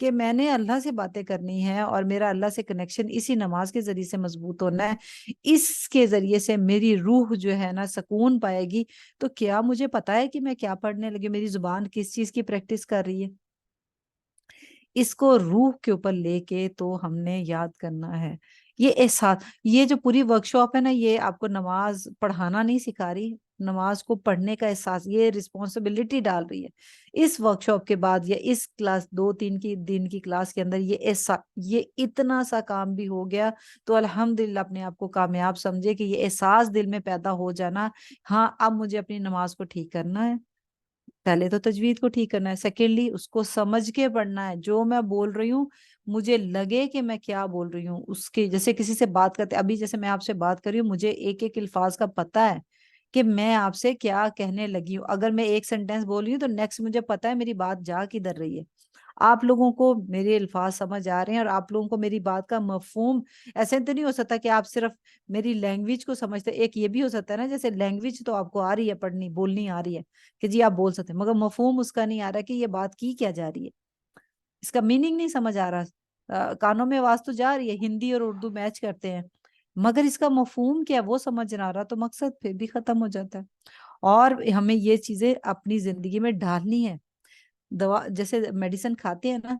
کہ میں نے اللہ سے باتیں کرنی ہے اور میرا اللہ سے کنیکشن اسی نماز کے ذریعے سے مضبوط ہونا ہے، اس کے ذریعے سے میری روح جو ہے نا سکون پائے گی، تو کیا مجھے پتا ہے کہ میں کیا پڑھنے لگی، میری زبان کس چیز کی پریکٹس کر رہی ہے؟ اس کو روح کے اوپر لے کے تو ہم نے یاد کرنا ہے۔ یہ احساس، یہ جو پوری ورکشاپ ہے نا، یہ آپ کو نماز پڑھانا نہیں سکھا رہی، نماز کو پڑھنے کا احساس، یہ رسپانسبلٹی ڈال رہی ہے۔ اس ورکشاپ کے بعد یا اس کلاس 2-3 کی دن کی کلاس کے اندر یہ اتنا سا کام بھی ہو گیا تو الحمدللہ اپنے آپ کو کامیاب سمجھے کہ یہ احساس دل میں پیدا ہو جانا، ہاں اب مجھے اپنی نماز کو ٹھیک کرنا ہے۔ پہلے تو تجوید کو ٹھیک کرنا ہے، سیکنڈلی اس کو سمجھ کے پڑھنا ہے، جو میں بول رہی ہوں مجھے لگے کہ میں کیا بول رہی ہوں، اس کے جیسے کسی سے بات کرتے، ابھی جیسے میں آپ سے بات کر رہی ہوں، مجھے ایک ایک الفاظ کا پتہ ہے کہ میں آپ سے کیا کہنے لگی ہوں۔ اگر میں ایک سینٹینس بول رہی ہوں تو نیکسٹ مجھے پتا ہے میری بات جا کدھر رہی ہے۔ آپ لوگوں کو میرے الفاظ سمجھ آ رہے ہیں اور آپ لوگوں کو میری بات کا مفہوم، ایسے تو نہیں ہو سکتا کہ آپ صرف میری لینگویج کو سمجھتے، ایک یہ بھی ہو سکتا ہے نا جیسے لینگویج تو آپ کو آ رہی ہے، پڑھنی بولنی آ رہی ہے کہ جی آپ بول سکتے ہیں، مگر مفہوم اس کا نہیں آ رہا کہ یہ بات کی کیا جا رہی ہے، اس کا میننگ نہیں سمجھ آ رہا۔ کانوں میں آواز تو جا رہی ہے، ہندی اور اردو میچ کرتے ہیں، مگر اس کا مفہوم کیا ہے وہ سمجھ نہ آ رہا، تو مقصد پھر بھی ختم ہو جاتا ہے۔ اور ہمیں یہ چیزیں اپنی زندگی میں ڈالنی ہے۔ دوا جیسے میڈیسن کھاتے ہیں نا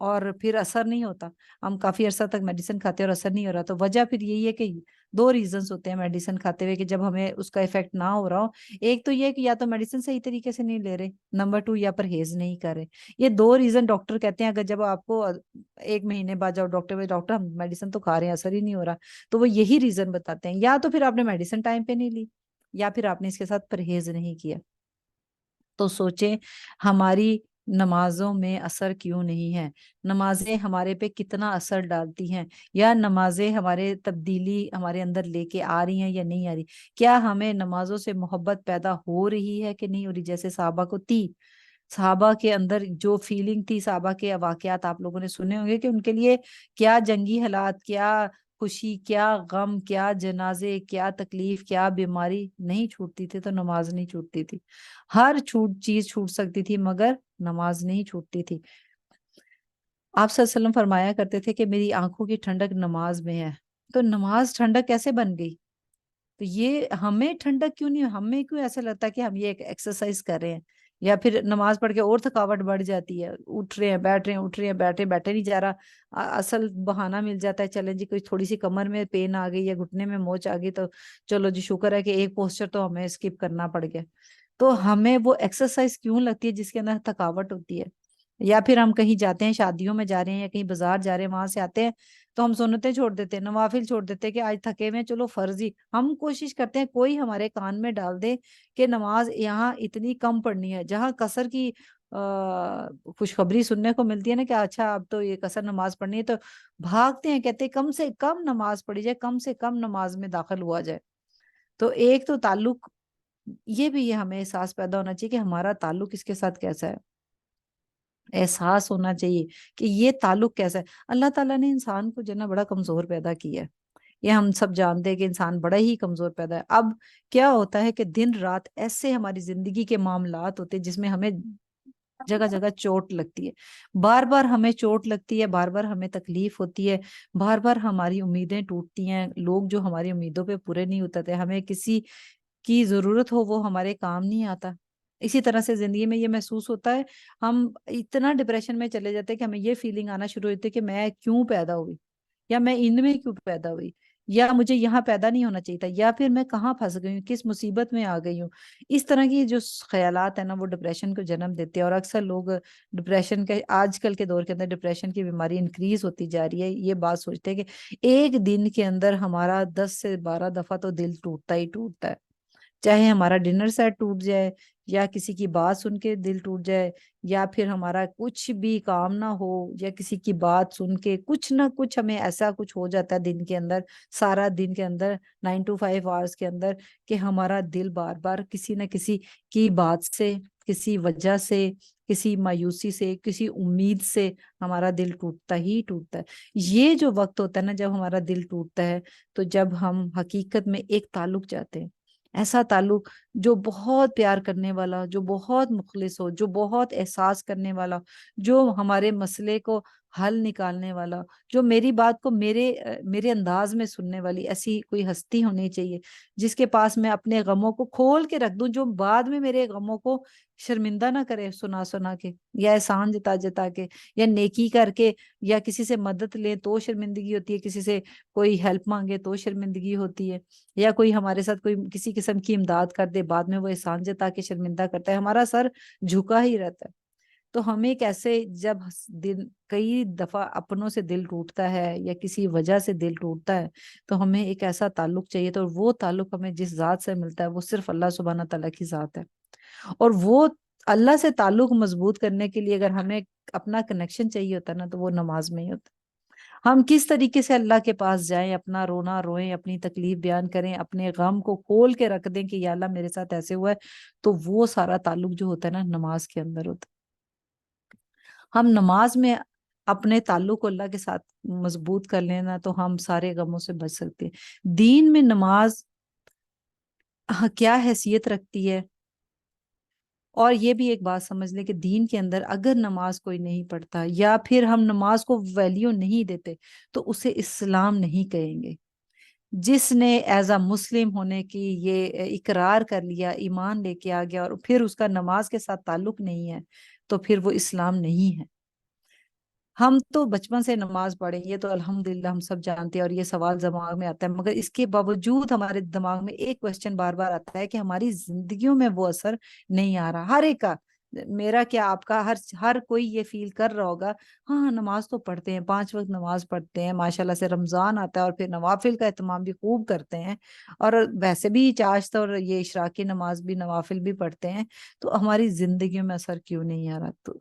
اور پھر اثر نہیں ہوتا، ہم کافی عرصہ تک میڈیسن کھاتے ہیں اور اثر نہیں ہو رہا، تو وجہ پھر یہی ہے کہ دو ریزنز ہوتے ہیں میڈیسن کھاتے ہوئے کہ جب ہمیں اس کا افیکٹ نہ ہو رہا ہو۔ ایک تو یہ کہ یا تو میڈیسن صحیح طریقے سے نہیں لے رہے، نمبر 2 یا پرہیز نہیں کر رہے۔ یہ دو ریزن ڈاکٹر کہتے ہیں، اگر جب آپ کو 1 مہینے بعد جاؤ ڈاکٹر ہم میڈیسن تو کھا رہے ہیں اثر ہی نہیں ہو رہا، تو وہ یہی ریزن بتاتے ہیں، یا تو پھر آپ نے میڈیسن ٹائم پہ نہیں لی، یا پھر آپ نے اس کے ساتھ پرہیز نہیں کیا۔ تو سوچیں ہماری نمازوں میں اثر کیوں نہیں ہے، نمازیں ہمارے پہ کتنا اثر ڈالتی ہیں، یا نمازیں ہمارے تبدیلی ہمارے اندر لے کے آ رہی ہیں یا نہیں آ رہی، کیا ہمیں نمازوں سے محبت پیدا ہو رہی ہے کہ نہیں ہو رہی، جیسے صحابہ کو تھی۔ صحابہ کے اندر جو فیلنگ تھی، صحابہ کے واقعات آپ لوگوں نے سنے ہوں گے کہ ان کے لیے کیا جنگی حالات، کیا خوشی، کیا غم، کیا جنازے، کیا تکلیف، کیا بیماری نہیں چھوٹتی تھی تو نماز نہیں چھوٹتی تھی۔ ہر چیز چھوٹ سکتی تھی مگر نماز نہیں چھوٹتی تھی۔ آپ صلی اللہ علیہ وسلم فرمایا کرتے تھے کہ میری آنکھوں کی ٹھنڈک نماز میں ہے، تو نماز ٹھنڈک کیسے بن گئی؟ تو یہ ہمیں ٹھنڈک کیوں نہیں، ہمیں کیوں ایسا لگتا ہے کہ ہم یہ ایک ایکسرسائز کر رہے ہیں، یا پھر نماز پڑھ کے اور تھکاوٹ بڑھ جاتی ہے، اٹھ رہے ہیں بیٹھ رہے ہیں، اٹھ رہے ہیں بیٹھے نہیں جا رہا، اصل بہانہ مل جاتا ہے، چلیں جی کوئی تھوڑی سی کمر میں پین آ گئی یا گھٹنے میں موچ آ گئی تو چلو جی شکر ہے کہ ایک پوسچر تو ہمیں اسکپ کرنا پڑ گیا۔ تو ہمیں وہ ایکسرسائز کیوں لگتی ہے جس کے اندر تھکاوٹ ہوتی ہے؟ یا پھر ہم کہیں جاتے ہیں، شادیوں میں جا رہے ہیں یا کہیں بازار جا رہے ہیں، وہاں سے آتے ہیں تو ہم سنتیں چھوڑ دیتے ہیں، نوافل چھوڑ دیتے ہیں کہ آج تھکے ہوئے ہیں، چلو فرضی ہم کوشش کرتے ہیں کوئی ہمارے کان میں ڈال دے کہ نماز یہاں اتنی کم پڑھنی ہے، جہاں قصر کی خوشخبری سننے کو ملتی ہے نا کہ اچھا اب تو یہ قصر نماز پڑھنی ہے، تو بھاگتے ہیں، کہتے ہیں کم سے کم نماز پڑھی جائے، کم سے کم نماز میں داخل ہوا جائے۔ تو ایک تو تعلق، یہ بھی یہ ہمیں احساس پیدا ہونا چاہیے کہ ہمارا تعلق اس کے ساتھ کیسا ہے، احساس ہونا چاہیے کہ یہ تعلق کیسا ہے۔ اللہ تعالیٰ نے انسان کو جو ہے نا بڑا کمزور پیدا کیا ہے، یہ ہم سب جانتے ہیں کہ انسان بڑا ہی کمزور پیدا ہے۔ اب کیا ہوتا ہے کہ دن رات ایسے ہماری زندگی کے معاملات ہوتے ہیں جس میں ہمیں جگہ جگہ چوٹ لگتی ہے، بار بار ہمیں چوٹ لگتی ہے، بار بار ہمیں تکلیف ہوتی ہے، بار بار ہماری امیدیں ٹوٹتی ہیں، لوگ جو ہماری امیدوں پہ پورے نہیں اترتے، ہمیں کسی کی ضرورت ہو وہ ہمارے کام نہیں آتا۔ اسی طرح سے زندگی میں یہ محسوس ہوتا ہے، ہم اتنا ڈپریشن میں چلے جاتے ہیں کہ ہمیں یہ فیلنگ آنا شروع ہوتی ہے کہ میں کیوں پیدا ہوئی، یا میں ان میں کیوں پیدا ہوئی، یا مجھے یہاں پیدا نہیں ہونا چاہیے تھا، یا پھر میں کہاں پھنس گئی ہوں، کس مصیبت میں آ گئی ہوں۔ اس طرح کی جو خیالات ہیں نا وہ ڈپریشن کو جنم دیتے ہیں، اور اکثر لوگ ڈپریشن کے آج کل کے دور کے اندر ڈپریشن کی بیماری انکریز ہوتی جا رہی ہے، یہ بات سوچتے ہیں کہ ایک دن کے اندر ہمارا 10 سے 12 دفعہ تو دل ٹوٹتا ہی ٹوٹتا ہے، چاہے ہمارا ڈنر سیٹ ٹوٹ جائے، یا کسی کی بات سن کے دل ٹوٹ جائے، یا پھر ہمارا کچھ بھی کام نہ ہو، یا کسی کی بات سن کے کچھ نہ کچھ ہمیں ایسا کچھ ہو جاتا ہے دن کے اندر، سارا دن کے اندر 9 to 5 hours کے اندر، کہ ہمارا دل بار بار کسی نہ کسی کی بات سے، کسی وجہ سے، کسی مایوسی سے، کسی امید سے ہمارا دل ٹوٹتا ہی ٹوٹتا ہے۔ یہ جو وقت ہوتا ہے نا جب ہمارا دل ٹوٹتا ہے، تو جب ہم حقیقت میں ایک تعلق چاہتے ہیں، ایسا تعلق جو بہت پیار کرنے والا، جو بہت مخلص ہو، جو بہت احساس کرنے والا، جو ہمارے مسئلے کو حل نکالنے والا، جو میری بات کو میرے انداز میں سننے والی ایسی کوئی ہستی ہونی چاہیے جس کے پاس میں اپنے غموں کو کھول کے رکھ دوں، جو بعد میں میرے غموں کو شرمندہ نہ کرے سنا سنا کے، یا احسان جتا جتا کے، یا نیکی کر کے، یا کسی سے مدد لیں تو شرمندگی ہوتی ہے، کسی سے کوئی ہیلپ مانگے تو شرمندگی ہوتی ہے، یا کوئی ہمارے ساتھ کوئی کسی قسم کی امداد کر دے، بعد میں وہ احسان جتا کے شرمندہ کرتا ہے، ہمارا سر جھکا ہی رہتا ہے۔ تو ہمیں کیسے جب دل کئی دفعہ اپنوں سے دل ٹوٹتا ہے یا کسی وجہ سے دل ٹوٹتا ہے، تو ہمیں ایک ایسا تعلق چاہیے، تو وہ تعلق ہمیں جس ذات سے ملتا ہے وہ صرف اللہ سبحانہ تعالیٰ کی ذات ہے۔ اور وہ اللہ سے تعلق مضبوط کرنے کے لیے اگر ہمیں اپنا کنیکشن چاہیے ہوتا ہے نا، تو وہ نماز میں ہی ہوتا ہے۔ ہم کس طریقے سے اللہ کے پاس جائیں، اپنا رونا روئیں، اپنی تکلیف بیان کریں، اپنے غم کو کھول کے رکھ دیں کہ یا اللہ میرے ساتھ ایسے ہوا ہے، تو وہ سارا تعلق جو ہوتا ہے نا نماز کے اندر ہوتا ہے۔ ہم نماز میں اپنے تعلق کو اللہ کے ساتھ مضبوط کر لینا تو ہم سارے غموں سے بچ سکتے ہیں۔ دین میں نماز کیا حیثیت رکھتی ہے، اور یہ بھی ایک بات سمجھ لیں کہ دین کے اندر اگر نماز کوئی نہیں پڑھتا یا پھر ہم نماز کو ویلیو نہیں دیتے تو اسے اسلام نہیں کہیں گے۔ جس نے ایز اے مسلم ہونے کی یہ اقرار کر لیا، ایمان لے کے آ گیا، اور پھر اس کا نماز کے ساتھ تعلق نہیں ہے، تو پھر وہ اسلام نہیں ہے۔ ہم تو بچپن سے نماز پڑھیں، یہ تو الحمدللہ ہم سب جانتے ہیں، اور یہ سوال دماغ میں آتا ہے، مگر اس کے باوجود ہمارے دماغ میں ایک کوشچن بار بار آتا ہے کہ ہماری زندگیوں میں وہ اثر نہیں آ رہا۔ ہر ایک کا، میرا کیا آپ کا، ہر کوئی یہ فیل کر رہا ہوگا، ہاں نماز تو پڑھتے ہیں، 5 وقت نماز پڑھتے ہیں، ماشاءاللہ سے رمضان آتا ہے اور پھر نوافل کا اہتمام بھی خوب کرتے ہیں، اور ویسے بھی چاشت اور یہ اشراقی نماز بھی، نوافل بھی پڑھتے ہیں، تو ہماری زندگیوں میں اثر کیوں نہیں آ رہا؟ تو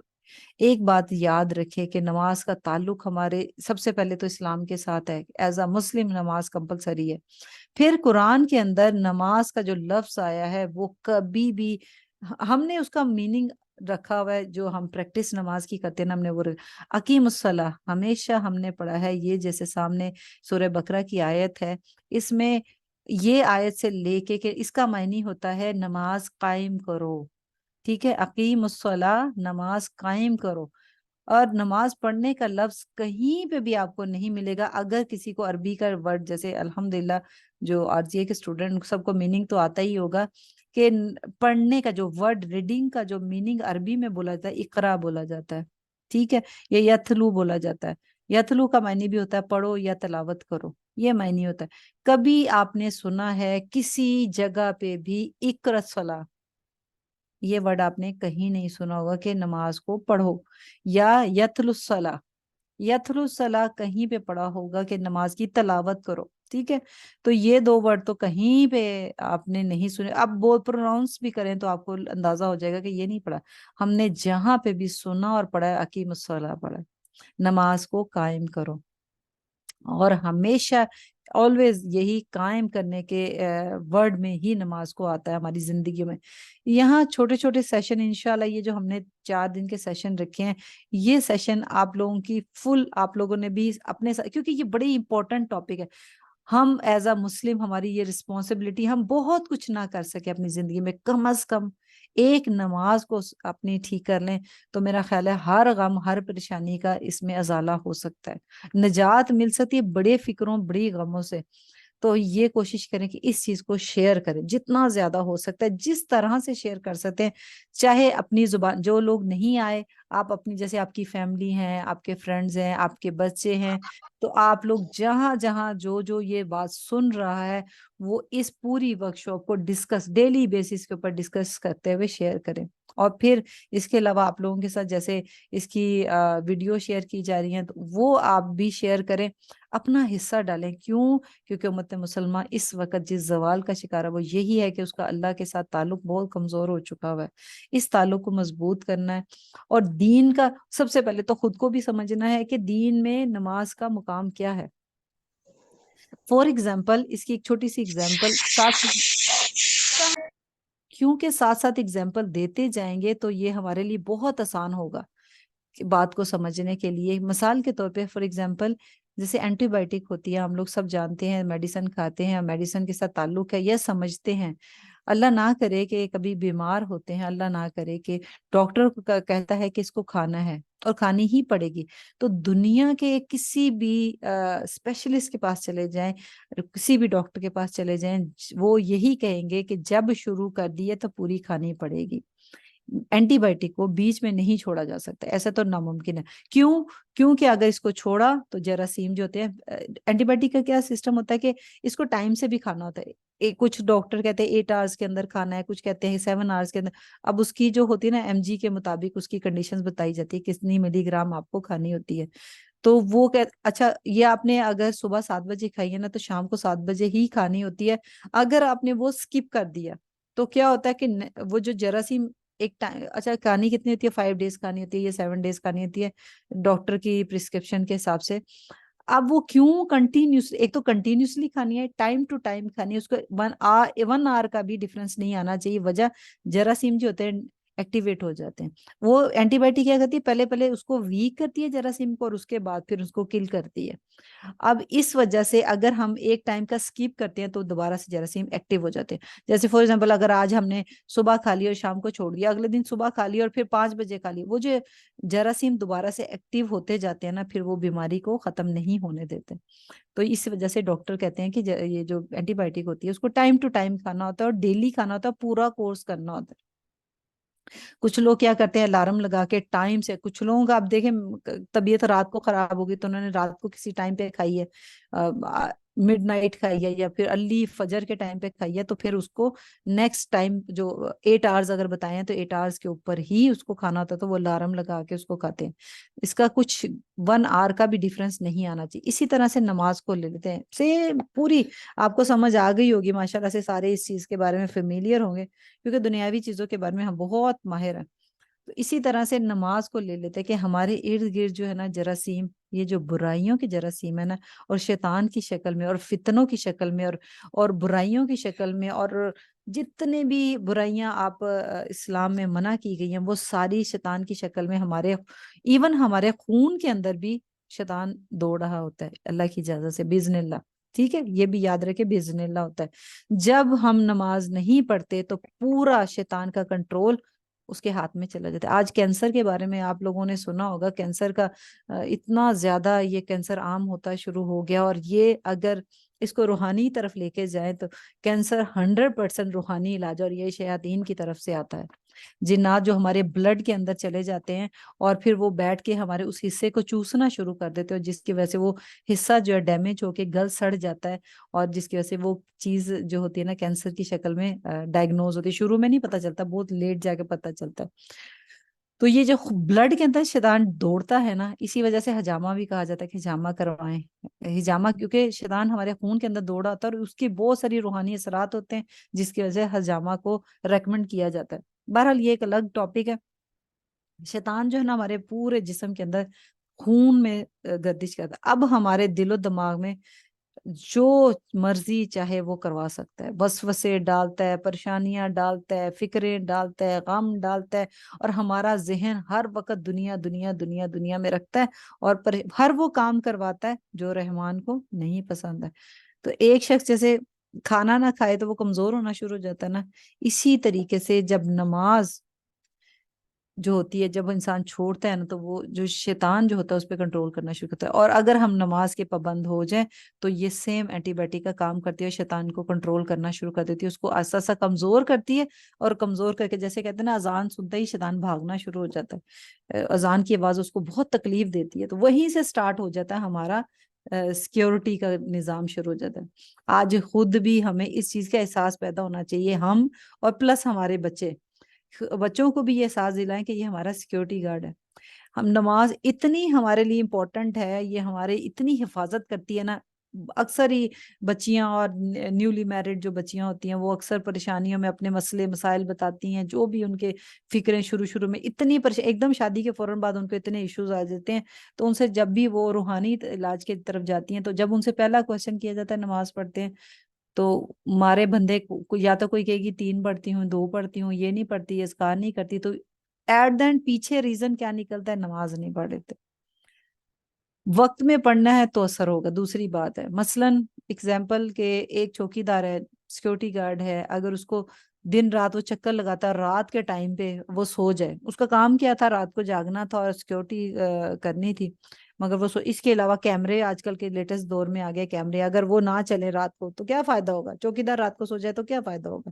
ایک بات یاد رکھے کہ نماز کا تعلق ہمارے سب سے پہلے تو اسلام کے ساتھ ہے، ایز اے مسلم نماز کمپلسری ہے۔ پھر قرآن کے اندر نماز کا جو لفظ آیا ہے وہ کبھی بھی، ہم نے اس کا میننگ رکھا ہوا ہے، جو ہم پریکٹس نماز کی کرتے ہیں نا، ہم نے وہ اقیم الصلاح ہمیشہ ہم نے پڑھا ہے، یہ جیسے سامنے سورہ بقرہ کی آیت ہے، اس میں یہ آیت سے لے کے کہ اس کا معنی ہوتا ہے نماز قائم کرو، ٹھیک ہے، اقیم الصلاح، نماز قائم کرو۔ اور نماز پڑھنے کا لفظ کہیں پہ بھی آپ کو نہیں ملے گا، اگر کسی کو عربی کا ورڈ، جیسے الحمدللہ جو RGA کے اسٹوڈنٹ سب کو میننگ تو آتا ہی ہوگا کہ پڑھنے کا جو ورڈ، ریڈنگ کا جو میننگ عربی میں بولا جاتا ہے، اقرا بولا جاتا ہے، ٹھیک ہے، یا یتلو بولا جاتا ہے۔ یتلو کا معنی بھی ہوتا ہے پڑھو یا تلاوت کرو، یہ معنی ہوتا ہے۔ کبھی آپ نے سنا ہے کسی جگہ پہ بھی اقرا الصلاح، یہ ورڈ آپ نے کہیں نہیں سنا ہوگا کہ نماز کو پڑھو، یا یتل الصلاح، یتل الصلاح کہیں پہ پڑھا ہوگا کہ نماز کی تلاوت کرو، ٹھیک ہے۔ تو یہ 2 ورڈ تو کہیں پہ آپ نے نہیں سنے، اب وہ پروناؤنس بھی کریں تو آپ کو اندازہ ہو جائے گا کہ یہ نہیں پڑھا۔ ہم نے جہاں پہ بھی سنا اور پڑھا ہے اقیم الصلاح پڑھا ہے، نماز کو قائم کرو، اور ہمیشہ آلویز یہی قائم کرنے کے ورڈ میں ہی نماز کو آتا ہے ہماری زندگی میں۔ یہاں چھوٹے چھوٹے سیشن انشاءاللہ، یہ جو ہم نے 4 دن کے سیشن رکھے ہیں، یہ سیشن آپ لوگوں کی فل، آپ لوگوں نے بھی اپنے ساتھ، کیونکہ یہ بڑی امپورٹنٹ ٹاپک ہے، ہم ایز اے مسلم ہماری یہ رسپانسبلٹی، ہم بہت کچھ نہ کر سکے اپنی زندگی میں، کم از کم ایک نماز کو اپنی ٹھیک کر لیں تو میرا خیال ہے ہر غم، ہر پریشانی کا اس میں ازالہ ہو سکتا ہے، نجات مل سکتی ہے بڑے فکروں، بڑی غموں سے۔ تو یہ کوشش کریں کہ اس چیز کو شیئر کریں جتنا زیادہ ہو سکتا ہے، جس طرح سے شیئر کر سکتے ہیں، چاہے اپنی زبان، جو لوگ نہیں آئے آپ اپنی، جیسے آپ کی فیملی ہیں، آپ کے فرینڈز ہیں، آپ کے بچے ہیں، تو آپ لوگ جہاں جہاں جو یہ بات سن رہا ہے وہ اس پوری ورکشاپ کو ڈسکس، ڈیلی بیسس کے اوپر ڈسکس کرتے ہوئے شیئر کریں۔ اور پھر اس کے علاوہ آپ لوگوں کے ساتھ جیسے اس کی ویڈیو شیئر کی جا رہی ہیں تو وہ آپ بھی شیئر کریں، اپنا حصہ ڈالیں۔ کیوں؟ کیونکہ امت مسلمہ اس وقت جس زوال کا شکار ہے وہ یہی ہے کہ اس کا اللہ کے ساتھ تعلق بہت کمزور ہو چکا ہوا ہے، اس تعلق کو مضبوط کرنا ہے۔ اور دین کا سب سے پہلے تو خود کو بھی سمجھنا ہے کہ دین میں نماز کا مقام کیا ہے۔ فور ایگزامپل، اس کی ایک چھوٹی سی ایگزامپل کیونکہ ساتھ ساتھ ایگزامپل دیتے جائیں گے تو یہ ہمارے لیے بہت آسان ہوگا بات کو سمجھنے کے لیے۔ مثال کے طور پہ فار ایگزامپل جیسے اینٹی بائیوٹک ہوتی ہے، ہم لوگ سب جانتے ہیں، میڈیسن کھاتے ہیں، میڈیسن کے ساتھ تعلق ہے، یہ سمجھتے ہیں، اللہ نہ کرے کہ کبھی بیمار ہوتے ہیں، اللہ نہ کرے کہ ڈاکٹر کہتا ہے کہ اس کو کھانا ہے اور کھانی ہی پڑے گی، تو دنیا کے کسی بھی اسپیشلسٹ کے پاس چلے جائیں، کسی بھی ڈاکٹر کے پاس چلے جائیں، وہ یہی کہیں گے کہ جب شروع کر دیے تو پوری کھانی پڑے گی۔ اینٹی بائیوٹک کو بیچ میں نہیں چھوڑا جا سکتا، ایسا تو ناممکن ہے۔ کیوں؟ کیونکہ اگر اس کو چھوڑا تو جراثیم جو ہوتے ہیں، اینٹی بائیوٹک کا کیا سسٹم ہوتا ہے کہ اس کو ٹائم سے بھی کھانا ہوتا ہے، کچھ ڈاکٹر کہتے ہیں 8 آورس کے اندر کھانا ہے، کچھ کہتے ہیں 7 آورس کے اندر، اب اس کی جو ہوتی ہے نا MG کے مطابق اس کی کنڈیشنز بتائی جاتی ہے، کتنی ملی گرام آپ کو کھانی ہوتی ہے، تو وہ اچھا یہ آپ نے اگر صبح 7 بجے کھائی ہے نا تو شام کو 7 بجے ہی کھانی ہوتی ہے، اگر آپ نے وہ سکپ کر دیا تو کیا ہوتا ہے کہ وہ جو جراثیم ایک ٹائم، اچھا کھانی کتنی ہوتی ہے، 5 ڈیز کھانی ہوتی ہے یا 7 ڈیز کھانی ہوتی ہے ڈاکٹر کی پرسکرپشن کے حساب سے، اب وہ کیوں کنٹینیوس، ایک تو کنٹینیوسلی کھانی ہے، ٹائم ٹو ٹائم کھانی ہے، اس کو 1 آور کا بھی ڈفرنس نہیں آنا چاہیے، وجہ جراثیم جو ہوتے ہیں ایکٹیویٹ ہو جاتے ہیں، وہ اینٹی بائیوٹک کیا کرتی ہے، پہلے اس کو ویک کرتی ہے جراثیم کو اور اس کے بعد پھر اس کو کل کرتی ہے۔ اب اس وجہ سے اگر ہم ایک ٹائم کا سکیپ کرتے ہیں تو دوبارہ سے جراثیم ایکٹیو ہو جاتے ہیں، جیسے فار ایگزامپل اگر آج ہم نے صبح کھا لی اور شام کو چھوڑ دیا، اگلے دن صبح کھا لی اور پھر 5 بجے کھا لی، وہ جو جراثیم دوبارہ سے ایکٹیو ہوتے جاتے ہیں نا، پھر وہ بیماری کو ختم نہیں ہونے دیتے، تو اس وجہ سے ڈاکٹر کہتے ہیں کہ یہ جو اینٹی بائیوٹک ہوتی ہے اس کو ٹائم ٹو ٹائم کھانا ہوتا ہے اور ڈیلی کھانا ہوتا ہے، پورا کورس کرنا ہوتا ہے۔ کچھ لوگ کیا کرتے ہیں الارم لگا کے ٹائم سے، کچھ لوگوں کا آپ دیکھیں طبیعت رات کو خراب ہوگی تو انہوں نے رات کو کسی ٹائم پہ کھائی ہے، مڈ نائٹ کھائی ہے یا پھر ارلی فجر کے ٹائم پہ کھائی ہے، تو پھر اس کو نیکسٹ ٹائم جو 8 آورز اگر بتائے ہیں تو 8 آورز کے اوپر ہی اس کو کھانا ہوتا ہے، تو وہ الارم لگا کے اس کو کھاتے ہیں، اس کا کچھ 1 آور کا بھی ڈفرنس نہیں آنا چاہیے۔ اسی طرح سے نماز کو لے لیتے ہیں، سے پوری آپ کو سمجھ آ گئی ہوگی ماشاءاللہ سے، سارے اس چیز کے بارے میں فیملیئر ہوں گے کیونکہ دنیاوی چیزوں کے بارے میں ہم بہت ماہر ہیں، تو اسی طرح سے نماز کو لے لیتے کہ ہمارے ارد گرد جو ہے نا جراثیم، یہ جو برائیوں کی جراثیم ہے نا، اور شیطان کی شکل میں اور فتنوں کی شکل میں اور برائیوں کی شکل میں، اور جتنے بھی برائیاں آپ اسلام میں منع کی گئی ہیں وہ ساری شیطان کی شکل میں ہمارے، ایون ہمارے خون کے اندر بھی شیطان دوڑ رہا ہوتا ہے اللہ کی اجازت سے، باذن اللہ، ٹھیک ہے، یہ بھی یاد رکھے باذن اللہ ہوتا ہے۔ جب ہم نماز نہیں پڑھتے تو پورا شیطان کا کنٹرول اس کے ہاتھ میں چلا جاتا ہے۔ آج کینسر کے بارے میں آپ لوگوں نے سنا ہوگا، کینسر کا اتنا زیادہ یہ کینسر عام ہوتا شروع ہو گیا، اور یہ اگر اس کو روحانی طرف لے کے جائیں تو کینسر 100% روحانی علاج، اور یہ شیاطین کی طرف سے آتا ہے، جنات جو ہمارے بلڈ کے اندر چلے جاتے ہیں اور پھر وہ بیٹھ کے ہمارے اس حصے کو چوسنا شروع کر دیتے ہیں، جس کی وجہ سے وہ حصہ جو ہے ڈیمیج ہو کے گل سڑ جاتا ہے، اور جس کی وجہ سے وہ چیز جو ہوتی ہے نا کینسر کی شکل میں ڈائگنوز ہوتی ہے، شروع میں نہیں پتہ چلتا، بہت لیٹ جا کے پتہ چلتا ہے۔ تو یہ جو بلڈ کے اندر شیطان دوڑتا ہے نا، اسی وجہ سے حجامہ بھی کہا جاتا ہے کہ حجامہ کروائیں، حجامہ کیونکہ شیطان ہمارے خون کے اندر دوڑ آتا ہے اور اس کی بہت ساری روحانی اثرات ہوتے ہیں، جس کی وجہ سے حجامہ کو ریکمنڈ کیا جاتا ہے۔ بہرحال یہ ایک الگ ٹاپک ہے۔ شیطان جو ہے نا ہمارے پورے جسم کے اندر خون میں گردش کرتا ہے، اب ہمارے دل و دماغ میں جو مرضی چاہے وہ کروا سکتا ہے، وسوسے ڈالتا ہے، پریشانیاں ڈالتا ہے، فکریں ڈالتا ہے، غم ڈالتا ہے، اور ہمارا ذہن ہر وقت دنیا دنیا دنیا دنیا میں رکھتا ہے، اور ہر وہ کام کرواتا ہے جو رحمان کو نہیں پسند ہے۔ تو ایک شخص جیسے کھانا نہ کھائے تو وہ کمزور ہونا شروع ہو جاتا ہے نا، اسی طریقے سے جب نماز جو ہوتی ہے، جب انسان چھوڑتا ہے نا تو وہ جو شیطان جو ہوتا ہے اس پہ کنٹرول کرنا شروع کرتا ہے، اور اگر ہم نماز کے پابند ہو جائیں تو یہ سیم اینٹی بائیوٹک کا کام کرتی ہے، شیطان کو کنٹرول کرنا شروع کر دیتی ہے، اس کو آہستہ آہستہ کمزور کرتی ہے، اور کمزور کر کے جیسے کہتے ہیں نا اذان سنتا ہی شیطان بھاگنا شروع ہو جاتا ہے، اذان کی آواز اس کو بہت تکلیف دیتی ہے، تو وہیں سے سٹارٹ ہو جاتا ہے ہمارا سیکیورٹی کا نظام شروع ہو جاتا ہے۔ آج خود بھی ہمیں اس چیز کا احساس پیدا ہونا چاہیے، ہم اور پلس ہمارے بچوں کو بھی یہ احساس دلائیں کہ یہ ہمارا سیکیورٹی گارڈ ہے۔ ہم نماز اتنی ہمارے لیے امپورٹنٹ ہے، یہ ہمارے اتنی حفاظت کرتی ہے نا، اکثر ہی بچیاں اور نیولی میرڈ جو بچیاں ہوتی ہیں وہ اکثر پریشانیوں میں اپنے مسئلے مسائل بتاتی ہیں، جو بھی ان کے فکریں شروع میں اتنی ایک دم شادی کے فوراً بعد ان کو اتنے ایشوز آ جاتے ہیں، تو ان سے جب بھی وہ روحانی علاج کی طرف جاتی ہیں تو جب ان سے پہلا کوشچن کیا جاتا ہے نماز پڑھتے ہیں، تو مارے بندے کو یا تو کوئی کہے گی 3 پڑھتی ہوں، 2 پڑھتی ہوں، یہ نہیں پڑھتی، اذکار نہیں کرتی، تو ایٹ دا اینڈ پیچھے ریزن کیا نکلتا ہے، نماز نہیں پڑھ لیتے۔ وقت میں پڑھنا ہے تو اثر ہوگا. دوسری بات ہے مثلاً اگزامپل کہ ایک چوکیدار ہے, سیکورٹی گارڈ ہے, اگر اس کو دن رات وہ چکر لگاتا ہے, رات کے ٹائم پہ وہ سو جائے, اس کا کام کیا تھا, رات کو جاگنا تھا اور سیکورٹی کرنی تھی, مگر وہ اس کے علاوہ کیمرے, آج کل کے لیٹسٹ دور میں آ گئے کیمرے, اگر وہ نہ چلے رات کو تو کیا فائدہ ہوگا, چوکیدار رات کو سو جائے تو کیا فائدہ ہوگا.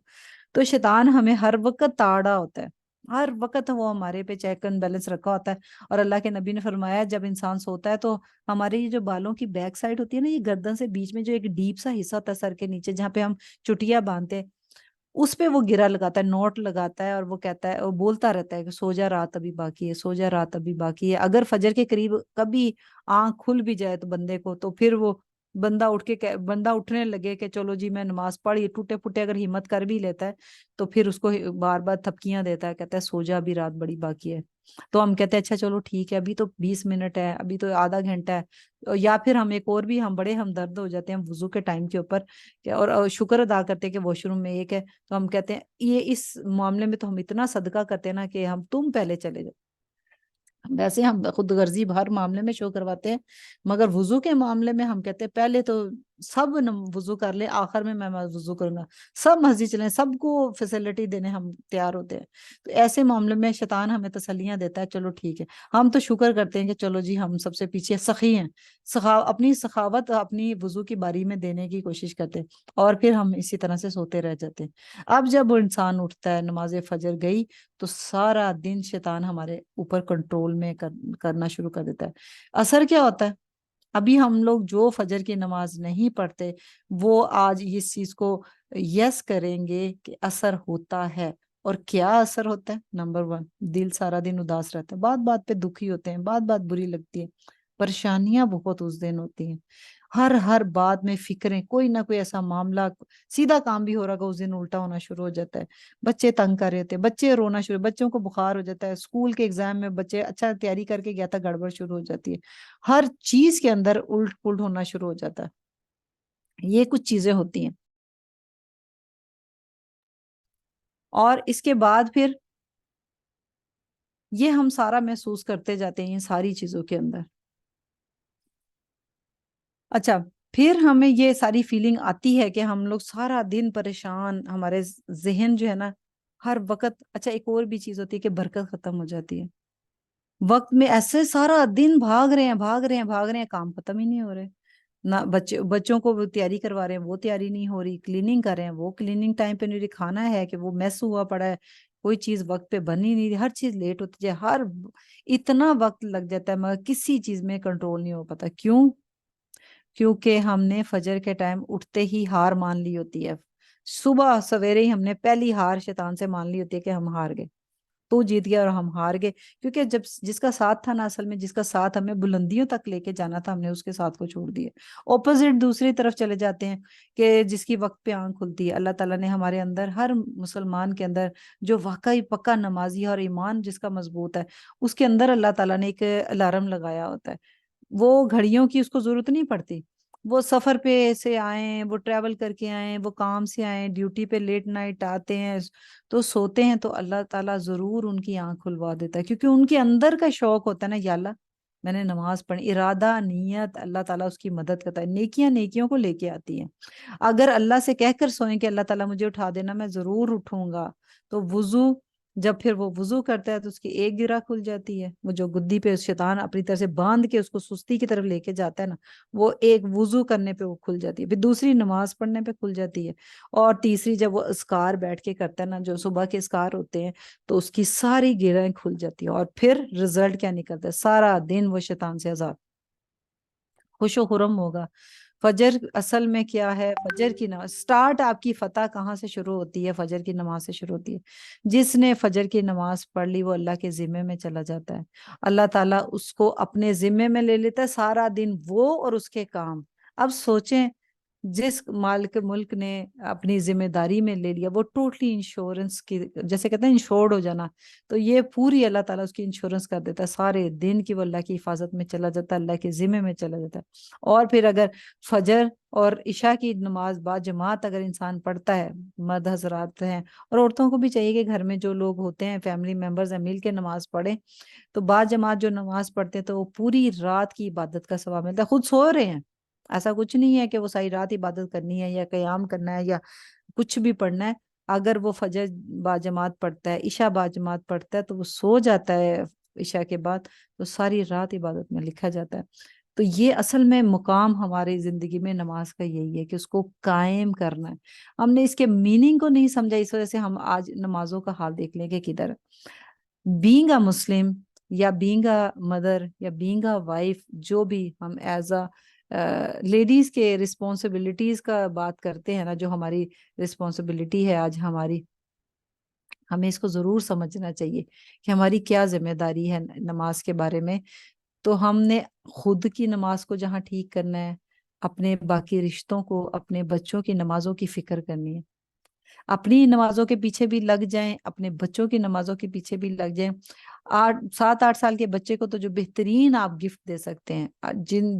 تو شیطان ہمیں ہر وقت تاڑا ہوتا ہے, ہر وقت وہ ہمارے پہ چیک اینڈ بیلنس رکھا ہوتا ہے. اور اللہ کے نبی نے فرمایا جب انسان سوتا ہے تو ہمارے یہ جو بالوں کی بیک سائڈ ہوتی ہے نا, یہ گردن سے بیچ میں جو ایک ڈیپ سا حصہ ہوتا ہے سر کے نیچے, جہاں پہ ہم چٹیاں باندھتے ہیں, اس پہ وہ گرا لگاتا ہے, نوٹ لگاتا ہے, اور وہ کہتا ہے, وہ بولتا رہتا ہے کہ سو جا, رات ابھی باقی ہے, سو جا, رات ابھی باقی ہے. اگر فجر کے قریب کبھی آنکھ کھل بھی جائے تو بندے کو, تو پھر وہ بندہ اٹھنے لگے کہ چلو جی میں نماز پڑھی, ٹوٹے پھوٹے اگر ہمت کر بھی لیتا ہے تو پھر اس کو بار بار تھپکیاں دیتا ہے, کہتا ہے سو جا, ابھی رات بڑی باقی ہے. تو ہم کہتے ہیں اچھا چلو ٹھیک ہے, ابھی تو 20 منٹ ہے, ابھی تو آدھا گھنٹہ ہے. یا پھر ہم ایک اور بھی, ہم بڑے ہمدرد ہو جاتے ہیں وضو کے ٹائم کے اوپر, اور شکر ادا کرتے ہیں کہ واش روم میں ایک ہے, تو ہم کہتے ہیں یہ اس معاملے میں تو ہم اتنا صدقہ کرتے ہیں نا کہ ہم تم پہلے چلے جاؤ. ویسے ہم خود غرضی ہر معاملے میں شو کرواتے ہیں, مگر وضو کے معاملے میں ہم کہتے ہیں پہلے تو سب وضو کر لے, آخر میں وضو کروں گا. سب مسجد چلیں, سب کو فیسلٹی دینے ہم تیار ہوتے ہیں. تو ایسے معاملے میں شیطان ہمیں تسلیاں دیتا ہے, چلو ٹھیک ہے, ہم تو شکر کرتے ہیں کہ چلو جی ہم سب سے پیچھے سخی ہیں, اپنی سخاوت اپنی وضو کی باری میں دینے کی کوشش کرتے ہیں, اور پھر ہم اسی طرح سے سوتے رہ جاتے ہیں. اب جب وہ انسان اٹھتا ہے, نماز فجر گئی, تو سارا دن شیطان ہمارے اوپر کنٹرول میں کرنا شروع کر دیتا ہے. اثر کیا ہوتا ہے, ابھی ہم لوگ جو فجر کی نماز نہیں پڑھتے وہ آج اس چیز کو یس کریں گے کہ اثر ہوتا ہے. اور کیا اثر ہوتا ہے, نمبر 1, دل سارا دن اداس رہتا ہے, بات بات پہ دکھی ہوتے ہیں, بات بات بری لگتی ہے, پریشانیاں بہت اس دن ہوتی ہیں, ہر بات میں فکریں, کوئی نہ کوئی ایسا معاملہ, سیدھا کام بھی ہو رہا اس دن الٹا ہونا شروع ہو جاتا ہے. بچے تنگ کر رہے تھے, بچے رونا شروع, بچوں کو بخار ہو جاتا ہے, اسکول کے ایگزام میں بچے اچھا تیاری کر کے گیا تھا, گڑبڑ شروع ہو جاتی ہے, ہر چیز کے اندر الٹ پلٹ ہونا شروع ہو جاتا ہے. یہ کچھ چیزیں ہوتی ہیں. اور اس کے بعد پھر یہ ہم سارا محسوس کرتے جاتے ہیں ساری چیزوں کے اندر. اچھا, پھر ہمیں یہ ساری فیلنگ آتی ہے کہ ہم لوگ سارا دن پریشان, ہمارے ذہن جو ہے نا ہر وقت, اچھا ایک اور بھی چیز ہوتی ہے کہ برکت ختم ہو جاتی ہے. وقت میں ایسے سارا دن بھاگ رہے ہیں, کام ختم ہی نہیں ہو رہے. نہ بچوں کو وہ تیاری کروا رہے ہیں, وہ تیاری نہیں ہو رہی, کلیننگ کر رہے ہیں, وہ کلیننگ ٹائم پہ نہیں رہی, کھانا ہے کہ وہ میس ہوا پڑا ہے, کوئی چیز وقت پہ بن ہی نہیں رہی, ہر چیز لیٹ ہوتی ہے, اتنا وقت لگ جاتا ہے مگر کسی چیز میں کنٹرول نہیں ہو پاتا. کیونکہ ہم نے فجر کے ٹائم اٹھتے ہی ہار مان لی ہوتی ہے, صبح سویرے ہی ہم نے پہلی ہار شیطان سے مان لی ہوتی ہے کہ ہم ہار گئے, تو جیت گیا اور ہم ہار گئے. کیونکہ جب جس کا ساتھ تھا نا, اصل میں جس کا ساتھ ہمیں بلندیوں تک لے کے جانا تھا, ہم نے اس کے ساتھ کو چھوڑ دیا. اپوزٹ دوسری طرف چلے جاتے ہیں کہ جس کی وقت پہ آنکھ کھلتی ہے. اللہ تعالیٰ نے ہمارے اندر, ہر مسلمان کے اندر جو واقعی پکا نمازی ہے اور ایمان جس کا مضبوط ہے, اس کے اندر اللہ تعالیٰ نے ایک الارم لگایا ہوتا ہے. وہ گھڑیوں کی اس کو ضرورت نہیں پڑتی. وہ سفر پہ سے آئیں, وہ ٹریول کر کے آئیں, وہ کام سے آئیں, ڈیوٹی پہ لیٹ نائٹ آتے ہیں, تو سوتے ہیں, تو اللہ تعالیٰ ضرور ان کی آنکھ کھلوا دیتا ہے, کیونکہ ان کے اندر کا شوق ہوتا ہے نا, یا اللہ میں نے نماز پڑھی, ارادہ نیت, اللہ تعالیٰ اس کی مدد کرتا ہے. نیکیاں نیکیوں کو لے کے آتی ہیں. اگر اللہ سے کہہ کر سوئیں کہ اللہ تعالیٰ مجھے اٹھا دینا, میں ضرور اٹھوں گا, تو وضو, جب پھر وہ وضو کرتا ہے تو اس کی ایک گرہ کھل جاتی ہے. وہ جو گدی پہ شیطان اپنی طرح سے باندھ کے اس کو سستی کی طرف لے کے جاتا ہے نا, وہ ایک وضو کرنے پہ وہ کھل جاتی ہے, پھر دوسری نماز پڑھنے پہ کھل جاتی ہے, اور تیسری جب وہ اذکار بیٹھ کے کرتا ہے نا, جو صبح کے اذکار ہوتے ہیں, تو اس کی ساری گرہیں کھل جاتی ہے. اور پھر رزلٹ کیا نکلتا ہے, سارا دن وہ شیطان سے آزاد, خوش و خرم ہوگا. فجر اصل میں کیا ہے, فجر کی نماز سٹارٹ, آپ کی فتح کہاں سے شروع ہوتی ہے, فجر کی نماز سے شروع ہوتی ہے. جس نے فجر کی نماز پڑھ لی وہ اللہ کے ذمے میں چلا جاتا ہے, اللہ تعالیٰ اس کو اپنے ذمے میں لے لیتا ہے سارا دن, وہ اور اس کے کام. اب سوچیں جس مالک ملک نے اپنی ذمہ داری میں لے لیا وہ ٹوٹلی انشورنس کی، جیسے کہتے ہیں انشورڈ ہو جانا، تو یہ پوری اللہ تعالیٰ اس کی انشورنس کر دیتا ہے، سارے دن کی وہ اللہ کی حفاظت میں چلا جاتا ہے، اللہ کے ذمے میں چلا جاتا ہے۔ اور پھر اگر فجر اور عشاء کی نماز با جماعت اگر انسان پڑھتا ہے، مرد حضرات ہیں اور عورتوں کو بھی چاہیے کہ گھر میں جو لوگ ہوتے ہیں فیملی ممبرز ہیں مل کے نماز پڑھیں، تو با جماعت جو نماز پڑھتے ہیں تو وہ پوری رات کی عبادت کا ثواب ملتا ہے، خود سو رہے ہیں، ایسا کچھ نہیں ہے کہ وہ ساری رات عبادت کرنی ہے یا قیام کرنا ہے یا کچھ بھی پڑھنا ہے۔ اگر وہ فجر با جماعت پڑھتا ہے، عشاء با جماعت پڑھتا ہے، تو وہ سو جاتا ہے عشاء کے بعد، تو ساری رات عبادت میں لکھا جاتا ہے۔ تو یہ اصل میں مقام ہماری زندگی میں نماز کا یہی ہے کہ اس کو قائم کرنا ہے۔ ہم نے اس کے میننگ کو نہیں سمجھا، اس وجہ سے ہم آج نمازوں کا حال دیکھ لیں کہ کدھر بینگ اے مسلم یا بینگ اے مدر یا بینگ اے وائف، جو بھی ہم ایز اے لیڈیز کے رسپانسبلٹیز کا بات کرتے ہیں نا، جو ہماری رسپانسبلٹی ہے آج ہماری، ہمیں اس کو ضرور سمجھنا چاہیے کہ ہماری کیا ذمہ داری ہے نماز کے بارے میں۔ تو ہم نے خود کی نماز کو جہاں ٹھیک کرنا ہے، اپنے باقی رشتوں کو، اپنے بچوں کی نمازوں کی فکر کرنی ہے، اپنی نمازوں کے پیچھے بھی لگ جائیں، اپنے بچوں کی نمازوں کے پیچھے بھی لگ جائیں۔ 7-8 سال کے بچے کو تو جو بہترین آپ گفٹ دے سکتے ہیں،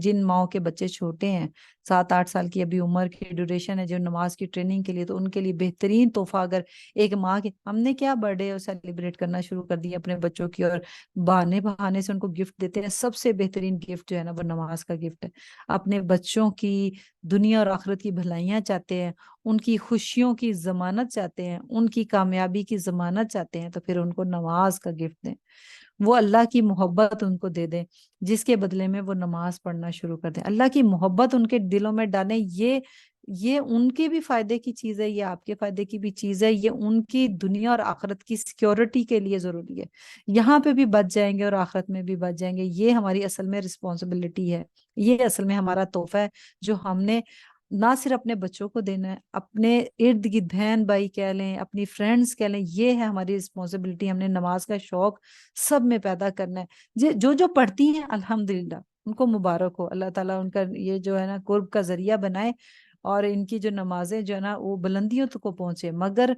جن ماؤں کے بچے چھوٹے ہیں، 7-8 سال کی ابھی عمر کی ڈیوریشن ہے جو نماز کی ٹریننگ کے لیے، تو ان کے لیے بہترین تحفہ اگر ایک ماں کے، ہم نے کیا برتھ ڈے سیلیبریٹ کرنا شروع کر دیا اپنے بچوں کی، اور بہانے سے ان کو گفٹ دیتے ہیں، سب سے بہترین گفٹ جو ہے نا وہ نماز کا گفٹ ہے۔ اپنے بچوں کی دنیا اور آخرت کی بھلائیاں چاہتے ہیں، ان کی خوشیوں کی ضمانت چاہتے ہیں، ان کی کامیابی کی ضمانت چاہتے ہیں، تو پھر ان کو نماز کا گفٹ دیں، وہ اللہ کی محبت ان کو دے دیں، جس کے بدلے میں وہ نماز پڑھنا شروع کر دیں، اللہ کی محبت ان کے دلوں میں ڈالیں۔ یہ ان کے بھی فائدے کی چیز ہے، یہ آپ کے فائدے کی بھی چیز ہے، یہ ان کی دنیا اور آخرت کی سیکیورٹی کے لیے ضروری ہے، یہاں پہ بھی بچ جائیں گے اور آخرت میں بھی بچ جائیں گے۔ یہ ہماری اصل میں رسپانسبلٹی ہے، یہ اصل میں ہمارا تحفہ ہے جو ہم نے نہ صرف اپنے بچوں کو دینا ہے، اپنے ارد گرد بہن بھائی کہہ لیں، اپنی فرینڈز کہہ لیں، یہ ہے ہماری رسپانسبلٹی۔ ہم نے نماز کا شوق سب میں پیدا کرنا ہے، جو پڑھتی ہیں الحمدللہ ان کو مبارک ہو، اللہ تعالیٰ ان کا یہ جو ہے نا قرب کا ذریعہ بنائے، اور ان کی جو نمازیں جو ہے نا وہ بلندیوں تک کو پہنچے۔ مگر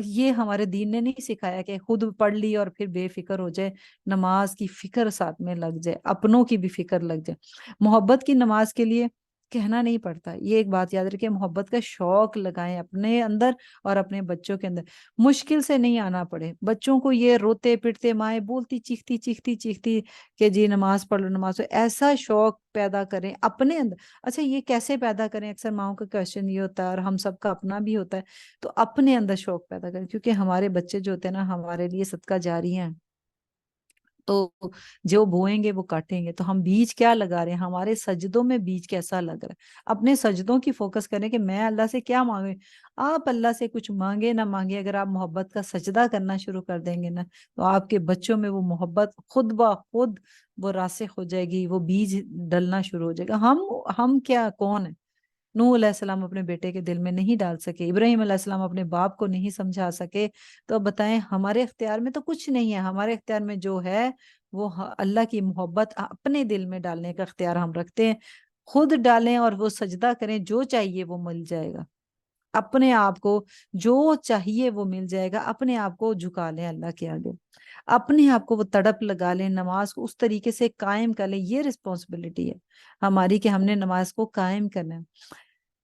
یہ ہمارے دین نے نہیں سکھایا کہ خود پڑھ لی اور پھر بے فکر ہو جائے، نماز کی فکر ساتھ میں لگ جائے، اپنوں کی بھی فکر لگ جائے۔ محبت کی نماز کے لیے کہنا نہیں پڑتا، یہ ایک بات یاد رکھیں، محبت کا شوق لگائیں اپنے اندر اور اپنے بچوں کے اندر، مشکل سے نہیں آنا پڑے۔ بچوں کو یہ روتے پٹتے مائیں بولتی چیختی چیختی چیختی کہ جی نماز پڑھ لو نماز پڑھ، ایسا شوق پیدا کریں اپنے اندر۔ اچھا یہ کیسے پیدا کریں؟ اکثر ماؤں کا کوشچن یہ ہوتا ہے، اور ہم سب کا اپنا بھی ہوتا ہے، تو اپنے اندر شوق پیدا کریں، کیونکہ ہمارے بچے جو ہوتے ہیں نا ہمارے لیے صدقہ جاری ہیں، تو جو بوئیں گے وہ کاٹیں گے۔ تو ہم بیج کیا لگا رہے ہیں، ہمارے سجدوں میں بیج کیسا لگ رہا ہے، اپنے سجدوں کی فوکس کریں کہ میں اللہ سے کیا مانگے۔ آپ اللہ سے کچھ مانگے نہ مانگے، اگر آپ محبت کا سجدہ کرنا شروع کر دیں گے نا، تو آپ کے بچوں میں وہ محبت خود بخود وہ راسخ ہو جائے گی، وہ بیج ڈلنا شروع ہو جائے گا۔ ہم کیا کون ہیں؟ نوح علیہ السلام اپنے بیٹے کے دل میں نہیں ڈال سکے، ابراہیم علیہ السلام اپنے باپ کو نہیں سمجھا سکے، تو اب بتائیں ہمارے اختیار میں تو کچھ نہیں ہے، ہمارے اختیار میں جو ہے وہ اللہ کی محبت اپنے دل میں ڈالنے کا اختیار ہم رکھتے ہیں۔ خود ڈالیں اور وہ سجدہ کریں، جو چاہیے وہ مل جائے گا، اپنے آپ کو جو چاہیے وہ مل جائے گا، اپنے آپ کو جھکا لیں اللہ کے آگے، اپنے آپ کو وہ تڑپ لگا لیں، نماز کو اس طریقے سے قائم کر لیں۔ یہ رسپانسبلٹی ہے ہماری کہ ہم نے نماز کو قائم کرنا ہے۔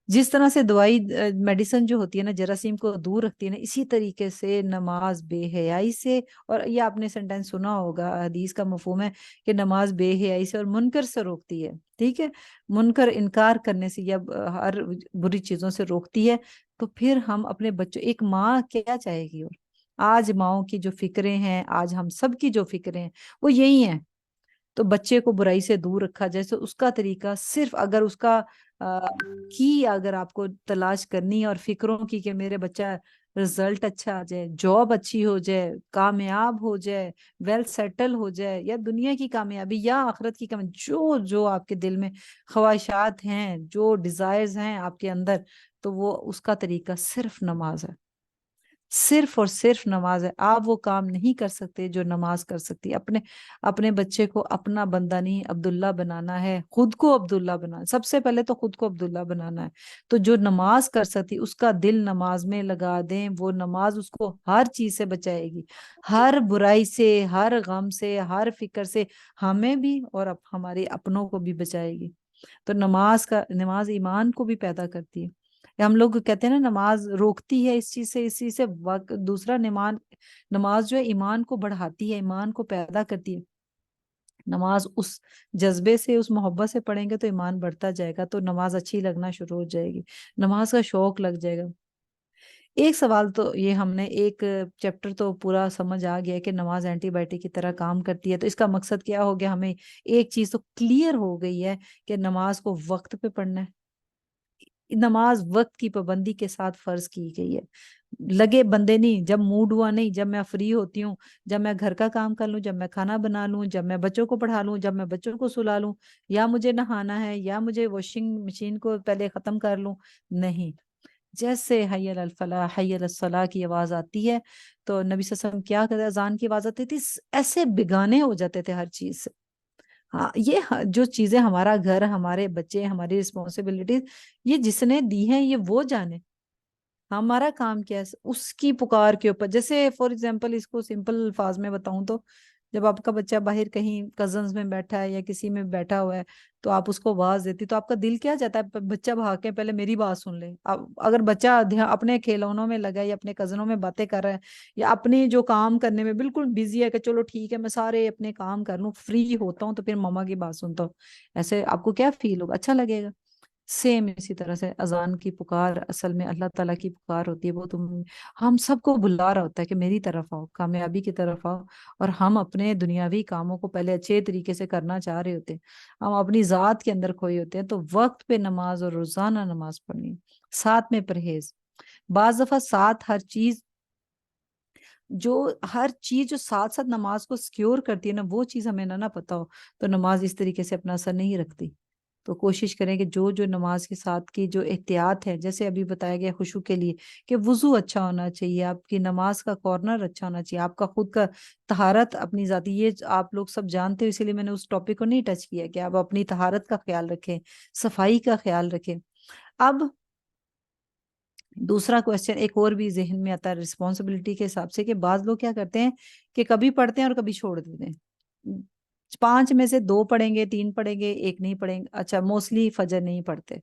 جس طرح سے دوائی میڈیسن جو ہوتی ہے نا جراثیم کو دور رکھتی ہے نا، اسی طریقے سے نماز بے حیائی سے، اور یہ آپ نے سینٹینس سنا ہوگا، حدیث کا مفہوم ہے کہ نماز بے حیائی سے اور منکر سے روکتی ہے، ٹھیک ہے، منکر انکار کرنے سے یا ہر بری چیزوں سے روکتی ہے۔ تو پھر ہم اپنے بچوں، ایک ماں کیا چاہے گی، اور آج ماؤں کی جو فکریں ہیں، آج ہم سب کی جو فکریں ہیں وہ یہی ہیں۔ تو بچے کو برائی سے دور رکھا جائے، تو اس کا طریقہ صرف اگر اس کا اگر آپ کو تلاش کرنی ہے اور فکروں کی کہ میرے بچہ رزلٹ اچھا آ جائے، جاب اچھی ہو جائے، کامیاب ہو جائے، ویل سیٹل ہو جائے، یا دنیا کی کامیابی یا آخرت کی کامیابی، جو آپ کے دل میں خواہشات ہیں، جو ڈیزائرز ہیں آپ کے اندر، تو وہ اس کا طریقہ صرف نماز ہے۔ صرف اور صرف نماز ہے. آپ وہ کام نہیں کر سکتے جو نماز کر سکتی ہے. اپنے بچے کو اپنا بندہ نہیں عبداللہ بنانا ہے، خود کو عبداللہ بنانا. سب سے پہلے تو خود کو عبداللہ بنانا ہے. تو جو نماز کر سکتی اس کا دل نماز میں لگا دیں، وہ نماز اس کو ہر چیز سے بچائے گی، ہر برائی سے، ہر غم سے، ہر فکر سے، ہمیں بھی اور ہمارے اپنوں کو بھی بچائے گی. تو نماز ایمان کو بھی پیدا کرتی ہے. ہم لوگ کہتے ہیں نا نماز روکتی ہے اس چیز سے، اس چیز سے. دوسرا نماز جو ہے ایمان کو بڑھاتی ہے، ایمان کو پیدا کرتی ہے. نماز اس جذبے سے، اس محبت سے پڑھیں گے تو ایمان بڑھتا جائے گا، تو نماز اچھی لگنا شروع ہو جائے گی، نماز کا شوق لگ جائے گا. ایک سوال تو یہ ہم نے ایک چیپٹر تو پورا سمجھ آ گیا کہ نماز اینٹی بائیوٹک کی طرح کام کرتی ہے. تو اس کا مقصد کیا ہو گیا؟ ہمیں ایک چیز تو کلیئر ہو گئی ہے کہ نماز کو وقت پہ پڑھنا ہے. نماز وقت کی پابندی کے ساتھ فرض کی گئی ہے. لگے بندے نہیں، جب موڈ ہوا نہیں، جب میں فری ہوتی ہوں، جب میں گھر کا کام کر لوں، جب میں کھانا بنا لوں، جب میں بچوں کو پڑھا لوں، جب میں بچوں کو سلا لوں، یا مجھے نہانا ہے، یا مجھے واشنگ مشین کو پہلے ختم کر لوں. نہیں، جیسے حی علی الفلاح، حی علی الصلاح کی آواز آتی ہے تو نبی صلی اللہ علیہ وسلم کیا کرتے؟ اذان کی آواز آتی تھی، ایسے بگانے ہو جاتے تھے ہر چیز سے. ہاں، یہ جو چیزیں ہمارا گھر، ہمارے بچے، ہماری رسپانسبلٹیز، یہ جس نے دی ہیں یہ وہ جانے. ہمارا کام کیا ہے؟ اس کی پکار کے اوپر. جیسے فار ایگزامپل اس کو سمپل الفاظ میں بتاؤں تو جب آپ کا بچہ باہر کہیں کزنز میں بیٹھا ہے یا کسی میں بیٹھا ہوا ہے تو آپ اس کو آواز دیتی تو آپ کا دل کیا جاتا ہے؟ بچہ بھاگ کے پہلے میری بات سن لے. اگر بچہ اپنے کھیلونوں میں لگا ہے یا اپنے کزنوں میں باتیں کر رہا ہے یا اپنے جو کام کرنے میں بالکل بزی ہے کہ چلو ٹھیک ہے میں سارے اپنے کام کر لوں، فری ہوتا ہوں، تو پھر ماما کی بات سنتا ہوں، ایسے آپ کو کیا فیل ہوگا؟ اچھا لگے گا. سیم اسی طرح سے اذان کی پکار اصل میں اللہ تعالیٰ کی پکار ہوتی ہے. وہ ہم سب کو بلا رہا ہوتا ہے کہ میری طرف آؤ، کامیابی کی طرف آؤ. اور ہم اپنے دنیاوی کاموں کو پہلے اچھے طریقے سے کرنا چاہ رہے ہوتے ہیں، ہم اپنی ذات کے اندر کھوئے ہوتے ہیں. تو وقت پہ نماز اور روزانہ نماز پڑھنی، ساتھ میں پرہیز. بعض دفعہ ہر چیز جو ساتھ ساتھ نماز کو سکیور کرتی ہے نا، وہ چیز ہمیں نہ پتا ہو تو نماز اس طریقے سے اپنا اثر نہیں رکھتی. تو کوشش کریں کہ جو نماز کے ساتھ کی جو احتیاط ہے، جیسے ابھی بتایا گیا خشوع کے لیے کہ وضو اچھا ہونا چاہیے، آپ کی نماز کا کارنر اچھا ہونا چاہیے، آپ کا خود کا طہارت اپنی ذاتی، یہ آپ لوگ سب جانتے ہو اسی لیے میں نے اس ٹاپک کو نہیں ٹچ کیا کہ آپ اپنی طہارت کا خیال رکھیں، صفائی کا خیال رکھیں. اب دوسرا کوشچن ایک اور بھی ذہن میں آتا ہے رسپانسبلٹی کے حساب سے کہ بعض لوگ کیا کرتے ہیں کہ کبھی پڑھتے ہیں اور کبھی چھوڑ دیتے ہیں. 5 میں سے 2 پڑھیں گے، 3 پڑھیں گے، 1 نہیں پڑھیں گے. اچھا، موسٹلی فجر نہیں پڑھتے،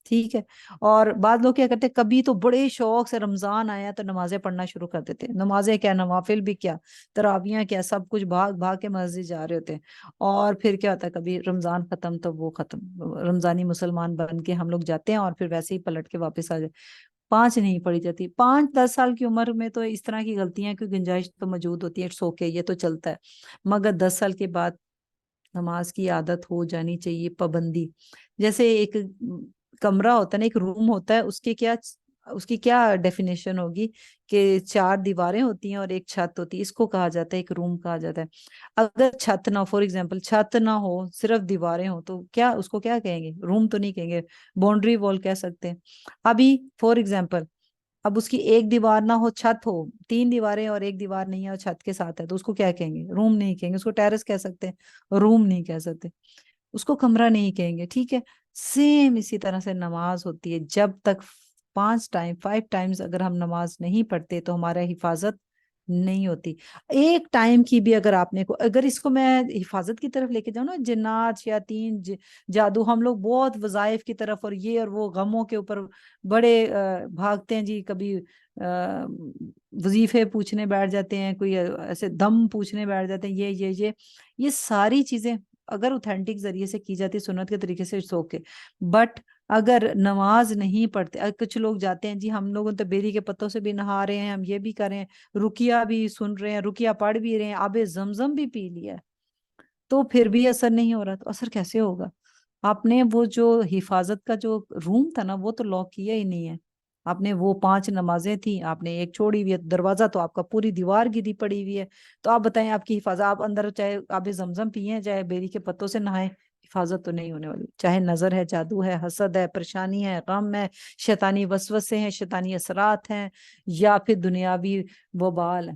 ٹھیک ہے. اور بعض لوگ کیا کرتے ہیں کبھی تو بڑے شوق سے رمضان آیا تو نمازیں پڑھنا شروع کر دیتے ہیں. نمازیں کیا، نوافل بھی کیا، تراویاں کیا، سب کچھ بھاگ بھاگ کے مسجد جا رہے ہوتے ہیں. اور پھر کیا ہوتا ہے کبھی رمضان ختم تو وہ ختم، رمضانی مسلمان بن کے ہم لوگ جاتے ہیں اور پھر ویسے ہی پلٹ کے واپس آ جائے. 5 نہیں پڑھی جاتی. 5-10 سال کی عمر میں تو اس طرح کی غلطیاں کی گنجائش تو موجود ہوتی ہے، سو کے یہ تو چلتا ہے. مگر 10 سال کے بعد نماز کی عادت ہو جانی چاہیے، پابندی. جیسے ایک کمرہ ہوتا ہے نا، ایک روم ہوتا ہے، اس کی کیا ڈیفینیشن ہوگی کہ 4 دیواریں ہوتی ہیں اور ایک چھت ہوتی ہے، اس کو کہا جاتا ہے ایک روم کہا جاتا ہے. اگر چھت نہ ہو، فور ایگزامپل چھت نہ ہو، صرف دیواریں ہوں تو کیا اس کو کیا کہیں گے؟ روم تو نہیں کہیں گے، باؤنڈری وال کہہ سکتے ہیں. ابھی فور ایگزامپل اب اس کی ایک دیوار نہ ہو، چھت ہو، 3 دیواریں اور ایک دیوار نہیں ہے اور چھت کے ساتھ ہے، تو اس کو کیا کہیں گے؟ روم نہیں کہیں گے. اس کو ٹیرس کہہ سکتے ہیں، روم نہیں کہہ سکتے. اس کو کمرہ نہیں کہیں گے، ٹھیک ہے. سیم اسی طرح سے نماز ہوتی ہے. جب تک 5 ٹائمز اگر ہم نماز نہیں پڑھتے تو ہمارا حفاظت نہیں ہوتی. ایک ٹائم کی بھی اگر اس کو میں حفاظت کی طرف لے کے جاؤں نا، جنات، شیاطین، جادو، ہم لوگ بہت وظائف کی طرف اور یہ اور وہ غموں کے اوپر بڑے بھاگتے ہیں جی. کبھی وظیفے پوچھنے بیٹھ جاتے ہیں، کوئی ایسے دم پوچھنے بیٹھ جاتے ہیں، یہ ساری چیزیں اگر اوتھینٹک ذریعے سے کی جاتی، سنت کے طریقے سے سو کے. بٹ اگر نماز نہیں پڑھتے، کچھ لوگ جاتے ہیں جی ہم لوگوں تو بیری کے پتوں سے بھی نہا رہے ہیں، ہم یہ بھی کر رہے ہیں، رقیہ بھی سن رہے ہیں، رقیہ پڑھ بھی رہے ہیں، آب زمزم بھی پی لیا ہے، تو پھر بھی اثر نہیں ہو رہا. تو اثر کیسے ہوگا؟ آپ نے وہ جو حفاظت کا جو روم تھا نا وہ تو لاک کیا ہی نہیں ہے. آپ نے وہ 5 نمازیں تھیں، آپ نے ایک چھوڑی ہوئی ہے، دروازہ تو آپ کا پوری دیوار گری پڑی ہوئی ہے. تو آپ بتائیں آپ کی حفاظت، آپ اندر چاہے آب زمزم پیئیں چاہے بیری کے پتوں سے نہائیں، حفاظت تو نہیں ہونے والی، چاہے نظر ہے، جادو ہے، حسد ہے، پریشانی ہے، غم ہے، شیطانی وسوسے ہیں، شیطانی اثرات ہیں، یا پھر دنیاوی وبال ہے،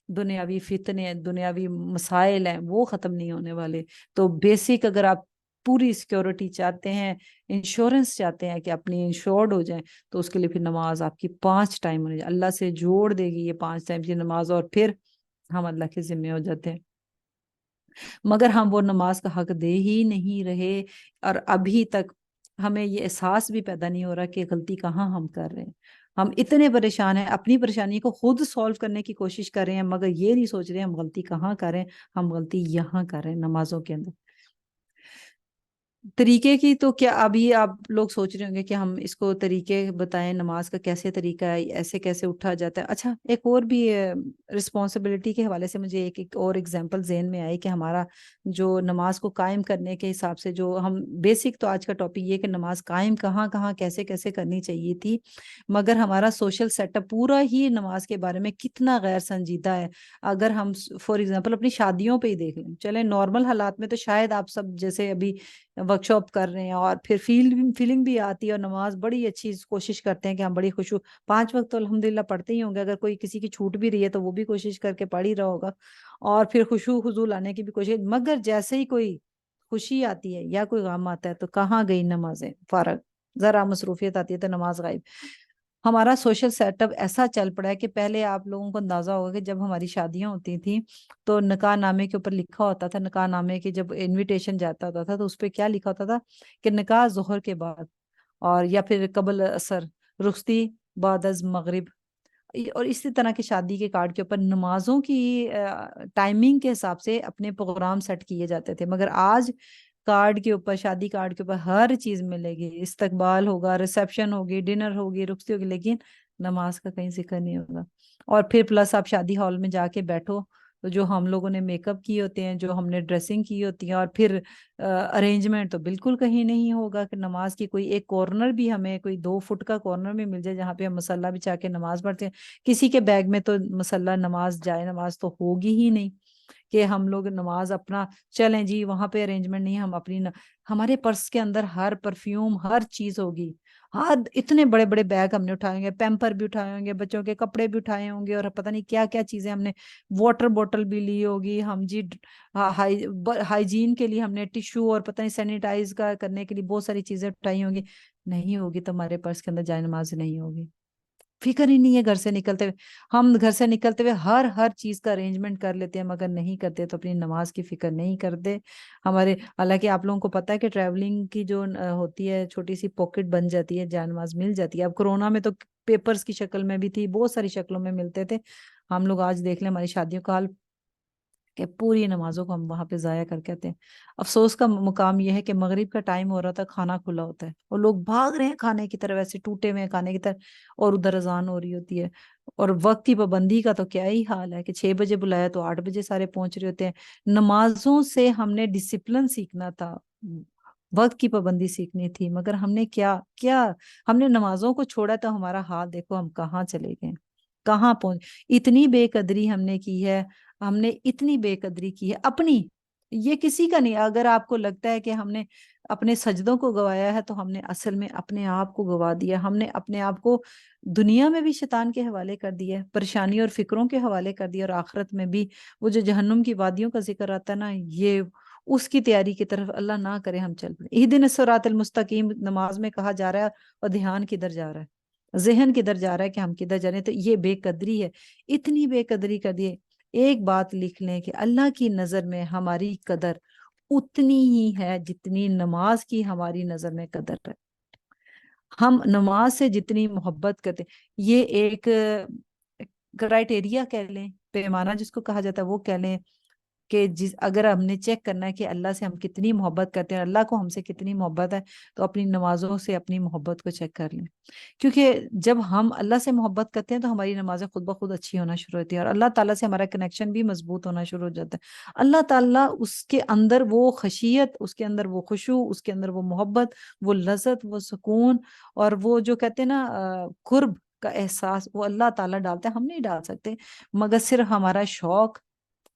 دنیاوی فتنے ہیں، دنیاوی مسائل ہیں، وہ ختم نہیں ہونے والے۔ تو بیسک اگر آپ پوری سیکیورٹی چاہتے ہیں، انشورنس چاہتے ہیں کہ اپنی انشورڈ ہو جائیں، تو اس کے لیے پھر نماز آپ کی 5 ٹائم ہونے چاہیے، اللہ سے جوڑ دے گی یہ 5 ٹائم کی نماز، اور پھر ہم اللہ کے ذمہ ہو جاتے ہیں۔ مگر ہم وہ نماز کا حق دے ہی نہیں رہے، اور ابھی تک ہمیں یہ احساس بھی پیدا نہیں ہو رہا کہ غلطی کہاں ہم کر رہے ہیں۔ ہم اتنے پریشان ہیں، اپنی پریشانی کو خود سولو کرنے کی کوشش کر رہے ہیں، مگر یہ نہیں سوچ رہے ہم غلطی کہاں کر رہے ہیں، ہم غلطی یہاں کر رہے ہیں نمازوں کے اندر۔ طریقے کی تو کیا ابھی آپ لوگ سوچ رہے ہوں گے کہ ہم اس کو طریقے بتائیں، نماز کا کیسے طریقہ ہے، ایسے کیسے اٹھا جاتا ہے۔ اچھا، ایک اور بھی رسپانسبلٹی کے حوالے سے مجھے ایک اور ایگزامپل ذہن میں آئی کہ ہمارا جو نماز کو قائم کرنے کے حساب سے جو ہم بیسک، تو آج کا ٹاپک یہ کہ نماز قائم کہاں کہاں کیسے کیسے کرنی چاہیے تھی، مگر ہمارا سوشل سیٹ اپ پورا ہی نماز کے بارے میں کتنا غیر سنجیدہ ہے۔ اگر ہم فار ایگزامپل اپنی شادیوں پہ ہی دیکھ لیں، چلیں نارمل حالات میں تو شاید آپ سب جیسے ابھی ورک شاپ کر رہے ہیں اور پھر فیلنگ بھی آتی ہے، اور نماز بڑی اچھی کوشش کرتے ہیں کہ ہم بڑی 5 وقت تو الحمدللہ پڑھتے ہی ہوں گے، اگر کوئی کسی کی چھوٹ بھی رہی ہے تو وہ بھی کوشش کر کے پڑھ ہی رہا ہوگا، اور پھر خشوع خضوع لانے کی بھی کوشش، مگر جیسے ہی کوئی خوشی آتی ہے یا کوئی غم آتا ہے تو کہاں گئی نمازیں، فارغ، ذرا مصروفیت آتی ہے تو نماز غائب۔ ہمارا سوشل سیٹ اپ ایسا چل پڑا ہے کہ پہلے آپ لوگوں کو اندازہ ہوگا کہ جب ہماری شادیاں ہوتی تھیں تو نکاح نامے کے اوپر لکھا ہوتا تھا، نکاح نامے کے جب انویٹیشن جاتا ہوتا تھا تو اس پہ کیا لکھا ہوتا تھا کہ نکاح ظہر کے بعد، اور یا پھر قبل عصر، رخصتی بعد از مغرب، اور اسی طرح کی شادی کے کارڈ کے اوپر نمازوں کی ٹائمنگ کے حساب سے اپنے پروگرام سیٹ کیے جاتے تھے۔ مگر آج کارڈ کے اوپر، شادی کارڈ کے اوپر ہر چیز ملے گی، استقبال ہوگا، ریسیپشن ہوگی، ڈنر ہوگی، رخصتی ہوگی، لیکن نماز کا کہیں ذکر نہیں ہوگا۔ اور پھر پلس آپ شادی ہال میں جا کے بیٹھو تو جو ہم لوگوں نے میک اپ کیے ہوتے ہیں، جو ہم نے ڈریسنگ کی ہوتی ہے، اور پھر ارینجمنٹ تو بالکل کہیں نہیں ہوگا کہ نماز کی کوئی ایک کارنر بھی، ہمیں کوئی 2 فٹ کا کارنر بھی مل جائے جہاں پہ ہم مصلی بچھا کے نماز پڑھتے ہیں۔ کسی کے بیگ میں تو مصلی، نماز جائے نماز تو ہوگی ہی نہیں کہ ہم لوگ نماز اپنا چلیں جی وہاں پہ ارینجمنٹ نہیں، ہم اپنی ہمارے پرس کے اندر ہر پرفیوم، ہر چیز ہوگی، ہاں اتنے بڑے بڑے بیگ ہم نے اٹھائے ہوں گے، پیمپر بھی اٹھائے ہوں گے، بچوں کے کپڑے بھی اٹھائے ہوں گے، اور پتہ نہیں کیا کیا چیزیں ہم نے، واٹر بوٹل بھی لی ہوگی ہم جی، ہائیجین کے لیے ہم نے ٹیشو اور پتہ نہیں سینیٹائز کا کرنے کے لیے بہت ساری چیزیں اٹھائی ہوں گی، نہیں ہوگی تو ہمارے پرس کے اندر جائے نماز نہیں ہوگی۔ فکر ہی نہیں ہے گھر سے نکلتے ہوئے، ہم گھر سے نکلتے ہوئے ہر چیز کا ارینجمنٹ کر لیتے ہیں، مگر نہیں کرتے تو اپنی نماز کی فکر نہیں کرتے۔ ہمارے حالانکہ آپ لوگوں کو پتہ ہے کہ ٹریولنگ کی جو ہوتی ہے چھوٹی سی پاکٹ بن جاتی ہے، جائے نماز مل جاتی ہے۔ اب کورونا میں تو پیپرز کی شکل میں بھی تھی، بہت ساری شکلوں میں ملتے تھے۔ ہم لوگ آج دیکھ لیں ہماری شادیوں کا حال کہ پوری نمازوں کو ہم وہاں پہ ضائع کر کے آتے ہیں۔ افسوس کا مقام یہ ہے کہ مغرب کا ٹائم ہو رہا تھا، کھانا کھلا ہوتا ہے اور لوگ بھاگ رہے ہیں کھانے کی طرف، ایسے ٹوٹے ہوئے ہیں کھانے کی طرف، اور ادھر اذان ہو رہی ہوتی ہے۔ اور وقت کی پابندی کا تو کیا ہی حال ہے کہ 6 بجے بلایا تو 8 بجے سارے پہنچ رہے ہوتے ہیں۔ نمازوں سے ہم نے ڈسپلن سیکھنا تھا، وقت کی پابندی سیکھنی تھی، مگر ہم نے کیا ہم نے نمازوں کو چھوڑا، تو ہمارا حال دیکھو ہم کہاں چلے گئے، کہاں پہنچ، اتنی بے قدری ہم نے کی ہے، ہم نے اتنی بے قدری کی ہے اپنی، یہ کسی کا نہیں۔ اگر آپ کو لگتا ہے کہ ہم نے اپنے سجدوں کو گوایا ہے تو ہم نے اصل میں اپنے آپ کو گوا دیا، ہم نے اپنے آپ کو دنیا میں بھی شیطان کے حوالے کر دیا، پریشانی اور فکروں کے حوالے کر دیا، اور آخرت میں بھی وہ جو جہنم کی وادیوں کا ذکر آتا ہے نا، یہ اس کی تیاری کی طرف اللہ نہ کرے ہم چل پڑے۔ اہدنا الصراط المستقیم نماز میں کہا جا رہا ہے، اور دھیان کدھر جا رہا ہے، ذہن کدھر جا رہا ہے کہ ہم کدھر جا رہے ہیں، تو یہ بے قدری ہے، اتنی بے قدری کر دیے۔ ایک بات لکھ لیں کہ اللہ کی نظر میں ہماری قدر اتنی ہی ہے جتنی نماز کی ہماری نظر میں قدر ہے۔ ہم نماز سے جتنی محبت کرتے، یہ ایک کرائٹیریا کہہ لیں، پیمانہ جس کو کہا جاتا ہے وہ کہہ لیں، کہ اگر ہم نے چیک کرنا ہے کہ اللہ سے ہم کتنی محبت کرتے ہیں، اللہ کو ہم سے کتنی محبت ہے، تو اپنی نمازوں سے اپنی محبت کو چیک کر لیں۔ کیونکہ جب ہم اللہ سے محبت کرتے ہیں تو ہماری نمازیں خود بخود اچھی ہونا شروع ہوتی ہیں، اور اللہ تعالیٰ سے ہمارا کنیکشن بھی مضبوط ہونا شروع ہو جاتا ہے۔ اللہ تعالیٰ اس کے اندر وہ خشیت، اس کے اندر وہ خشوع، اس کے اندر وہ محبت، وہ لذت، وہ سکون، اور وہ جو کہتے ہیں نا قرب کا احساس، وہ اللہ تعالیٰ ڈالتا ہے، ہم نہیں ڈال سکتے، مگر صرف ہمارا شوق،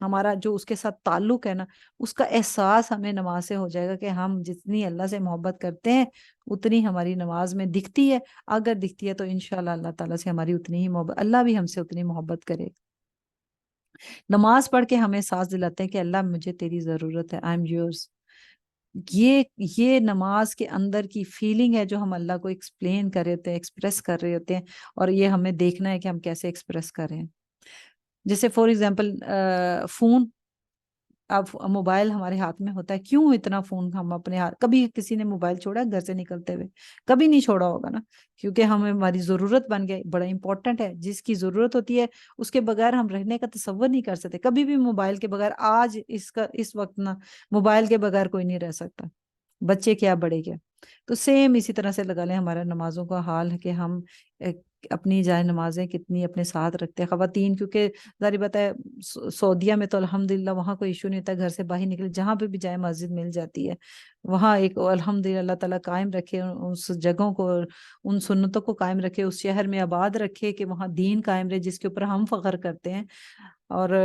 ہمارا جو اس کے ساتھ تعلق ہے نا، اس کا احساس ہمیں نماز سے ہو جائے گا کہ ہم جتنی اللہ سے محبت کرتے ہیں اتنی ہماری نماز میں دکھتی ہے. اگر دکھتی ہے تو انشاءاللہ اللہ تعالیٰ سے ہماری اتنی ہی محبت، اللہ بھی ہم سے اتنی محبت کرے. نماز پڑھ کے ہمیں سانس دلاتے ہیں کہ اللہ مجھے تیری ضرورت ہے، آئی ایم یورز. یہ نماز کے اندر کی فیلنگ ہے جو ہم اللہ کو ایکسپلین کر رہے ہوتے ہیں، ایکسپریس کر رہے ہوتے ہیں، اور یہ ہمیں دیکھنا ہے کہ ہم کیسے ایکسپریس کر رہے ہیں. جیسے فور ایگزامپل فون، اب موبائل ہمارے ہاتھ میں ہوتا ہے، کیوں اتنا فون ہم اپنے ہاتھ، کبھی کسی نے موبائل چھوڑا گھر سے نکلتے ہوئے؟ کبھی نہیں چھوڑا ہوگا نا، کیونکہ ہماری ضرورت بن گئی، بڑا امپورٹنٹ ہے. جس کی ضرورت ہوتی ہے اس کے بغیر ہم رہنے کا تصور نہیں کر سکتے کبھی بھی. موبائل کے بغیر آج اس وقت نا موبائل کے بغیر کوئی نہیں رہ سکتا، بچے کیا بڑے کیا. تو سیم اسی طرح سے لگا لیں ہمارا نمازوں کا حال ہے کہ ہم اپنی جائے نمازیں کتنی اپنے ساتھ رکھتے ہیں. خواتین کیونکہ ظاہر بات ہے سعودیہ میں تو الحمدللہ وہاں کوئی ایشو نہیں ہوتا، گھر سے باہر نکلے جہاں پہ بھی جائے مسجد مل جاتی ہے. وہاں ایک الحمدللہ اللہ تعالیٰ قائم رکھے اس جگہوں کو، ان سنتوں کو قائم رکھے، اس شہر میں آباد رکھے کہ وہاں دین قائم رہے جس کے اوپر ہم فخر کرتے ہیں. اور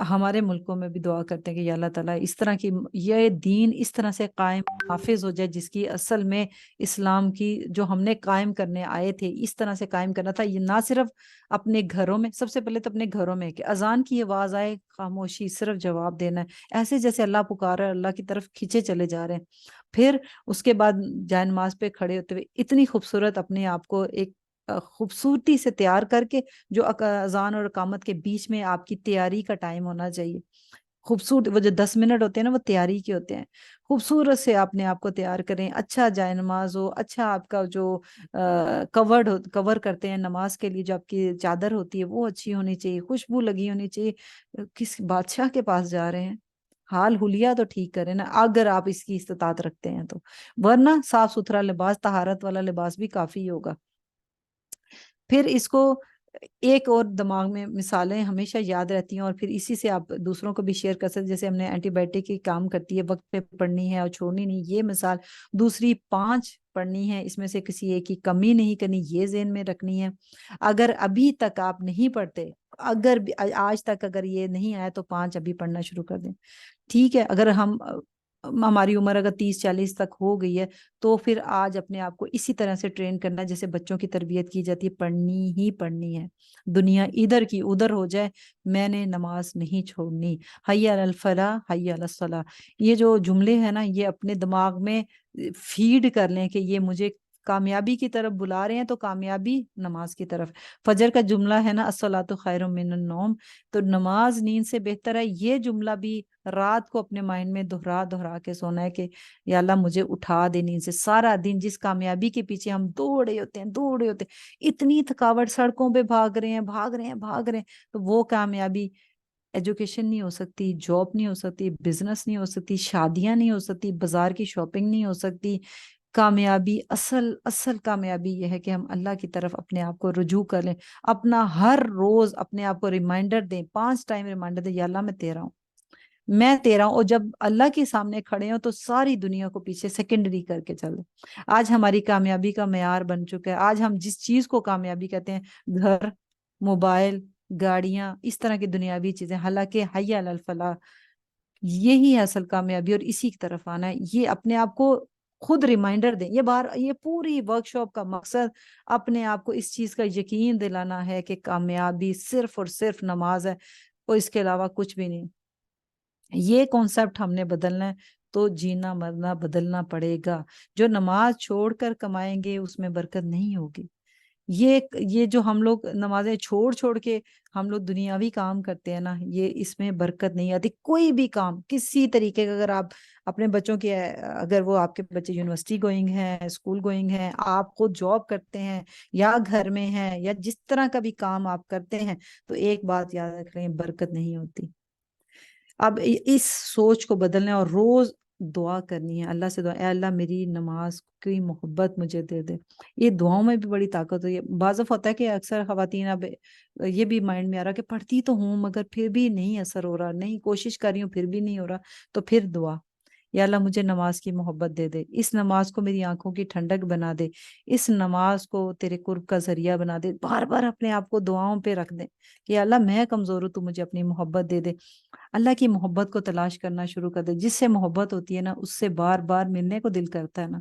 ہمارے ملکوں میں بھی دعا کرتے ہیں کہ یا اللہ تعالیٰ اس طرح کی یہ دین اس طرح سے قائم حافظ ہو جائے جس کی اصل میں اسلام کی جو ہم نے قائم کرنے آئے تھے اس طرح سے قائم کرنا تھا. یہ نہ صرف اپنے گھروں میں، سب سے پہلے تو اپنے گھروں میں کہ اذان کی آواز آئے خاموشی، صرف جواب دینا ہے ایسے جیسے اللہ پکار ہے، اللہ کی طرف کھینچے چلے جا رہے ہیں. پھر اس کے بعد جائے نماز پہ کھڑے ہوتے ہوئے اتنی خوبصورت اپنے آپ کو ایک خوبصورتی سے تیار کر کے، جو اذان اور اقامت کے بیچ میں آپ کی تیاری کا ٹائم ہونا چاہیے. خوبصورت وہ جو 10 منٹ ہوتے ہیں نا وہ تیاری کے ہوتے ہیں. خوبصورت سے اپنے آپ کو تیار کریں، اچھا جائے نماز ہو، اچھا آپ کا جو کور کرتے ہیں نماز کے لیے جو آپ کی چادر ہوتی ہے وہ اچھی ہونی چاہیے، خوشبو لگی ہونی چاہیے. کس بادشاہ کے پاس جا رہے ہیں؟ حال حلیہ تو ٹھیک کریں نا اگر آپ اس کی استطاعت رکھتے ہیں تو، ورنہ صاف ستھرا لباس، طہارت والا لباس بھی کافی ہوگا. پھر اس کو ایک اور دماغ میں مثالیں ہمیشہ یاد رہتی ہیں اور پھر اسی سے آپ دوسروں کو بھی شیئر کر سکتے. جیسے ہم نے اینٹی بایوٹک کی کام کرتی ہے، وقت پہ پڑھنی ہے اور چھوڑنی نہیں، یہ مثال. دوسری 5 پڑھنی ہے، اس میں سے کسی ایک کی کمی نہیں کرنی، یہ ذہن میں رکھنی ہے. اگر ابھی تک آپ نہیں پڑھتے، اگر آج تک اگر یہ نہیں آیا تو 5 ابھی پڑھنا شروع کر دیں. ٹھیک ہے، اگر ہماری عمر اگر 30-40 تک ہو گئی ہے تو پھر آج اپنے آپ کو اسی طرح سے ٹرین کرنا جیسے بچوں کی تربیت کی جاتی ہے، پڑھنی ہی پڑھنی ہے. دنیا ادھر کی ادھر ہو جائے، میں نے نماز نہیں چھوڑنی. حی علی الفلاح، حی علی الصلاح، یہ جو جملے ہیں نا یہ اپنے دماغ میں فیڈ کر لیں کہ یہ مجھے کامیابی کی طرف بلا رہے ہیں، تو کامیابی نماز کی طرف. فجر کا جملہ ہے نا الصلاۃ خیر من النوم، تو نماز نیند سے بہتر ہے. یہ جملہ بھی رات کو اپنے مائنڈ میں دہرا کے سونا ہے کہ یا اللہ مجھے اٹھا دے نیند سے. سارا دن جس کامیابی کے پیچھے ہم دوڑے ہوتے ہیں اتنی تھکاوٹ، سڑکوں پہ بھاگ رہے ہیں، تو وہ کامیابی ایجوکیشن نہیں ہو سکتی، جاب نہیں ہو سکتی، بزنس نہیں ہو سکتی، شادیاں نہیں ہو سکتی، بازار کی شاپنگ نہیں ہو سکتی. کامیابی، اصل کامیابی یہ ہے کہ ہم اللہ کی طرف اپنے آپ کو رجوع کر لیں. اپنا ہر روز اپنے آپ کو ریمائنڈر دیں، 5 ٹائم ریمائنڈر دیں، یا اللہ میں تیرا ہوں، میں تیرا ہوں. اور جب اللہ کے سامنے کھڑے ہوں تو ساری دنیا کو پیچھے سیکنڈری کر کے چلیں. آج ہماری کامیابی کا معیار بن چکا ہے، آج ہم جس چیز کو کامیابی کہتے ہیں، گھر، موبائل، گاڑیاں، اس طرح کی دنیاوی چیزیں، حالانکہ حی علی الفلاح یہی ہے اصل کامیابی اور اسی کی طرف آنا ہے. یہ اپنے آپ کو خود ریمائنڈر دیں. یہ پوری ورکشاپ کا مقصد اپنے آپ کو اس چیز کا یقین دلانا ہے کہ کامیابی صرف اور صرف نماز ہے اور اس کے علاوہ کچھ بھی نہیں. یہ کانسیپٹ ہم نے بدلنا ہے تو جینا مرنا بدلنا پڑے گا. جو نماز چھوڑ کر کمائیں گے اس میں برکت نہیں ہوگی. یہ جو ہم لوگ نمازیں چھوڑ کے ہم لوگ دنیاوی کام کرتے ہیں نا، یہ اس میں برکت نہیں آتی. کوئی بھی کام کسی طریقے کا، اگر آپ اپنے بچوں کے، اگر وہ آپ کے بچے یونیورسٹی گوئنگ ہیں، اسکول گوئنگ ہیں، آپ خود جاب کرتے ہیں یا گھر میں ہیں یا جس طرح کا بھی کام آپ کرتے ہیں، تو ایک بات یاد رکھ لیں، برکت نہیں ہوتی. اب اس سوچ کو بدلنا ہے اور روز دعا کرنی ہے اللہ سے. دعا، اے اللہ میری نماز کی محبت مجھے دے دے. یہ دعاؤں میں بھی بڑی طاقت ہوئی ہے. بعض دفعہ ہوتا ہے کہ اکثر خواتین اب یہ بھی مائنڈ میں آ رہا کہ پڑھتی تو ہوں مگر پھر بھی نہیں اثر ہو رہا، نہیں کوشش کر رہی ہوں پھر بھی نہیں ہو رہا، تو پھر دعا. یا اللہ مجھے نماز کی محبت دے دے، اس نماز کو میری آنکھوں کی ٹھنڈک بنا دے، اس نماز کو تیرے قرب کا ذریعہ بنا دے۔ بار بار اپنے آپ کو دعاؤں پہ رکھ دیں کہ یا اللہ میں کمزور ہوں، تو مجھے اپنی محبت دے دے۔ اللہ کی محبت کو تلاش کرنا شروع کر دے، جس سے محبت ہوتی ہے نا اس سے بار بار ملنے کو دل کرتا ہے نا۔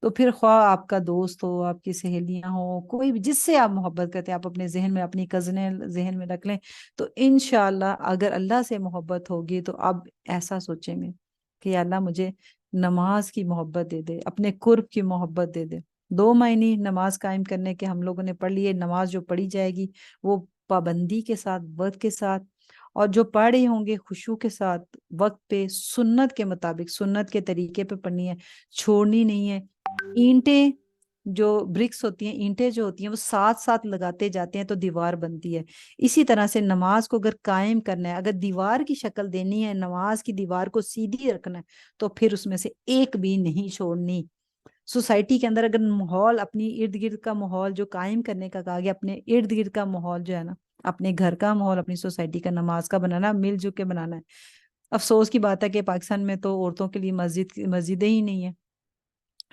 تو پھر خواہ آپ کا دوست ہو، آپ کی سہیلیاں ہو، کوئی بھی جس سے آپ محبت کرتے ہیں، آپ اپنے ذہن میں اپنی کزنیں ذہن میں رکھ لیں، تو انشاءاللہ اگر اللہ سے محبت ہوگی تو آپ ایسا سوچیں گے کہ یا اللہ مجھے نماز کی محبت دے دے، اپنے قرب کی محبت دے دے۔ 2 معنی نماز قائم کرنے کے ہم لوگوں نے پڑھ لیے۔ نماز جو پڑھی جائے گی وہ پابندی کے ساتھ، وقت کے ساتھ، اور جو پڑھ رہے ہوں گے خشوع کے ساتھ، وقت پہ، سنت کے مطابق، سنت کے طریقے پہ پڑھنی ہے، چھوڑنی نہیں ہے۔ اینٹیں جو برکس ہوتی ہیں، اینٹیں جو ہوتی ہیں وہ ساتھ ساتھ لگاتے جاتے ہیں تو دیوار بنتی ہے۔ اسی طرح سے نماز کو اگر قائم کرنا ہے، اگر دیوار کی شکل دینی ہے، نماز کی دیوار کو سیدھی رکھنا ہے، تو پھر اس میں سے ایک بھی نہیں چھوڑنی۔ سوسائٹی کے اندر اگر ماحول، اپنی ارد گرد کا ماحول جو قائم کرنے کا کہا گیا، اپنے ارد گرد کا ماحول جو ہے نا، اپنے گھر کا ماحول، اپنی سوسائٹی کا نماز کا بنانا، مل جل کے بنانا ہے۔ افسوس کی بات ہے کہ پاکستان میں تو عورتوں کے لیے مسجدیں ہی نہیں ہیں۔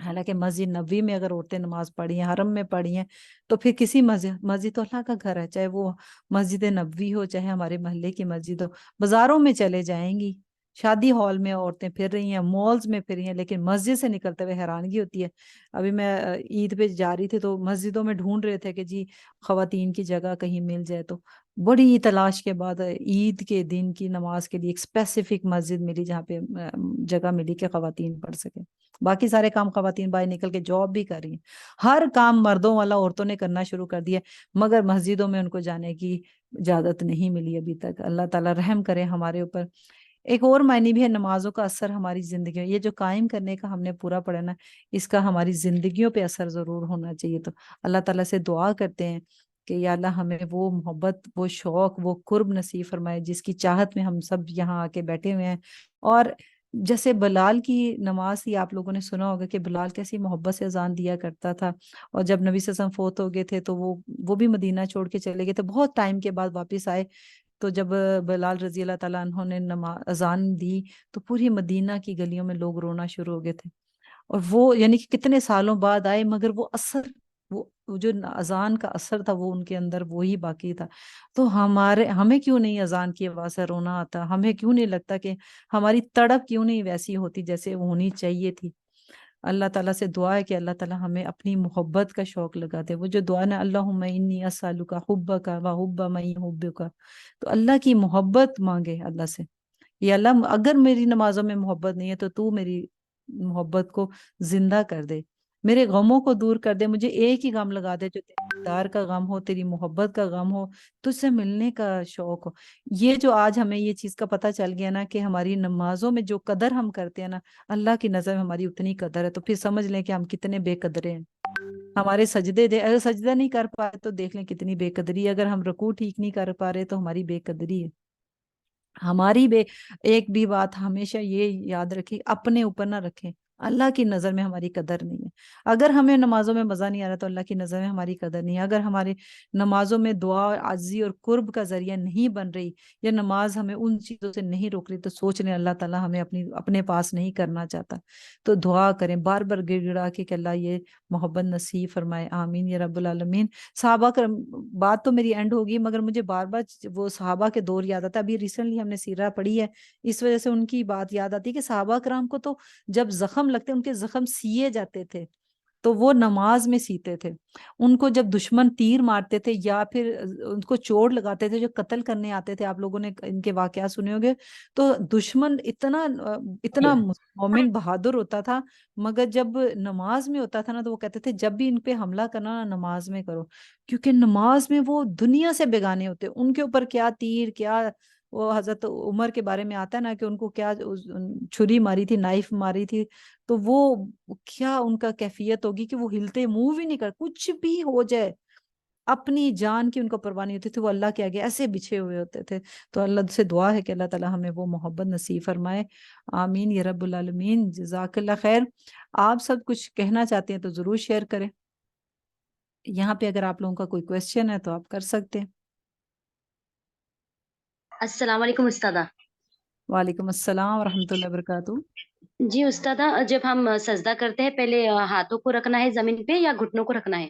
حالانکہ مسجد نبوی میں اگر عورتیں نماز پڑھی ہیں، حرم میں پڑھی ہیں، تو پھر کسی مسجد تو اللہ کا گھر ہے، چاہے وہ مسجد نبوی ہو، چاہے ہمارے محلے کی مسجد ہو۔ بازاروں میں چلے جائیں گی، شادی ہال میں عورتیں پھر رہی ہیں، مالز میں پھر رہی ہیں، لیکن مسجد سے نکلتے ہوئے حیرانگی ہوتی ہے۔ ابھی میں عید پہ جا رہی تھی تو مسجدوں میں ڈھونڈ رہے تھے کہ جی خواتین کی جگہ کہیں مل جائے، تو بڑی تلاش کے بعد عید کے دن کی نماز کے لیے ایک اسپیسیفک مسجد ملی جہاں پہ جگہ ملی کہ خواتین پڑھ سکیں۔ باقی سارے کام خواتین باہر نکل کے جاب بھی کر رہی ہیں، ہر کام مردوں والا عورتوں نے کرنا شروع کر دیا، مگر مسجدوں میں ان کو جانے کی اجازت نہیں ملی ابھی تک۔ اللہ تعالیٰ رحم کرے ہمارے اوپر۔ ایک اور معنی بھی ہے نمازوں کا اثر ہماری زندگی میں، یہ جو قائم کرنے کا ہم نے پورا پڑھا نا، اس کا ہماری زندگیوں پہ اثر ضرور ہونا چاہیے۔ تو اللہ تعالیٰ سے دعا کرتے ہیں کہ یا اللہ ہمیں وہ محبت، وہ شوق، وہ قرب نصیب فرمائے جس کی چاہت میں ہم سب یہاں آ کے بیٹھے ہوئے ہیں۔ اور جیسے بلال کی نماز تھی، آپ لوگوں نے سنا ہوگا کہ بلال کیسی محبت سے اذان دیا کرتا تھا، اور جب نبی صلی اللہ علیہ وسلم فوت ہو گئے تھے تو وہ بھی مدینہ چھوڑ کے چلے گئے تھے، بہت ٹائم کے بعد واپس آئے۔ تو جب بلال رضی اللہ تعالیٰ عنہ نے اذان دی تو پوری مدینہ کی گلیوں میں لوگ رونا شروع ہو گئے تھے، اور وہ یعنی کہ کتنے سالوں بعد آئے، مگر وہ اثر، وہ جو اذان کا اثر تھا وہ ان کے اندر وہی باقی تھا۔ تو ہمیں کیوں نہیں اذان کی آواز سے رونا آتا؟ ہمیں کیوں نہیں لگتا کہ ہماری تڑپ کیوں نہیں ویسی ہوتی جیسے ہونی چاہیے تھی؟ اللہ تعالیٰ سے دعا ہے کہ اللہ تعالیٰ ہمیں اپنی محبت کا شوق لگا دے۔ وہ جو دعا نا، اللہم انی اسألک حبک و حب من یحبک، تو اللہ کی محبت مانگے اللہ سے، یا اللہ اگر میری نمازوں میں محبت نہیں ہے تو تو میری محبت کو زندہ کر دے، میرے غموں کو دور کر دے، مجھے ایک ہی غم لگا دے جو تیرے دیدار کا غم ہو، تیری محبت کا غم ہو، تجھ سے ملنے کا شوق ہو۔ یہ جو آج ہمیں یہ چیز کا پتہ چل گیا نا کہ ہماری نمازوں میں جو قدر ہم کرتے ہیں نا، اللہ کی نظر میں ہماری اتنی قدر ہے، تو پھر سمجھ لیں کہ ہم کتنے بے قدرے ہیں۔ ہمارے سجدے اگر سجدہ نہیں کر پائے تو دیکھ لیں کتنی بے قدری ہے، اگر ہم رکوع ٹھیک نہیں کر پا رہے تو ہماری بے قدری ہے۔ ہماری ایک بھی بات ہمیشہ یہ یاد رکھیں، اپنے اوپر نہ رکھیں، اللہ کی نظر میں ہماری قدر نہیں ہے۔ اگر ہمیں نمازوں میں مزہ نہیں آ رہا تو اللہ کی نظر میں ہماری قدر نہیں ہے۔ اگر ہمارے نمازوں میں دعا، عاجزی اور قرب کا ذریعہ نہیں بن رہی، یا نماز ہمیں ان چیزوں سے نہیں روک رہی، تو سوچ لیں اللہ تعالیٰ ہمیں اپنے پاس نہیں کرنا چاہتا۔ تو دعا کریں بار بار گڑ گڑا کے کہ اللہ یہ محبت نصیب فرمائے، آمین یا رب العالمین۔ صحابہ کا بات تو میری اینڈ ہوگی، مگر مجھے بار بار وہ صحابہ کے دور یاد آتا ہے۔ ابھی ریسنٹلی ہم نے سیرہ پڑھی ہے، اس وجہ سے ان کی بات یاد آتی ہے کہ صحابہ کرام کو تو جب زخم لگتے ان کے زخم سیے جاتے تھے تو وہ نماز میں سیتے تھے۔ ان کو جب دشمن تیر مارتے تھے یا پھر ان کو چوٹ لگاتے تھے، جو قتل کرنے آتے تھے، آپ لوگوں نے ان کے واقعات سنے ہوگے، تو دشمن اتنا مومن بہادر ہوتا تھا، مگر جب نماز میں ہوتا تھا نا تو وہ کہتے تھے جب بھی ان پہ حملہ کرنا نا نماز میں کرو، کیونکہ نماز میں وہ دنیا سے بیگانے ہوتے، ان کے اوپر کیا تیر، کیا وہ حضرت عمر کے بارے میں آتا ہے نا کہ ان کو کیا چھری ماری تھی، نائف ماری تھی، تو وہ کیا ان کا کیفیت ہوگی کہ وہ ہلتے، موو بھی نہیں کر، کچھ بھی ہو جائے، اپنی جان کی ان کو پرواہ نہیں ہوتی تھی، وہ اللہ کے آگے ایسے بچھے ہوئے ہوتے تھے۔ تو اللہ سے دعا ہے کہ اللہ تعالیٰ ہمیں وہ محبت نصیب فرمائے، آمین یا رب العالمین۔ جزاک اللہ خیر۔ آپ سب کچھ کہنا چاہتے ہیں تو ضرور شیئر کریں، یہاں پہ اگر آپ لوگوں کا کوئی کویسچن ہے تو آپ کر سکتے ہیں۔ السلام علیکم استاذہ۔ وعلیکم السلام ورحمۃ اللہ وبرکاتہ۔ جی استاذہ، جب ہم سجدہ کرتے ہیں پہلے ہاتھوں کو رکھنا ہے زمین پہ یا گھٹنوں کو رکھنا ہے؟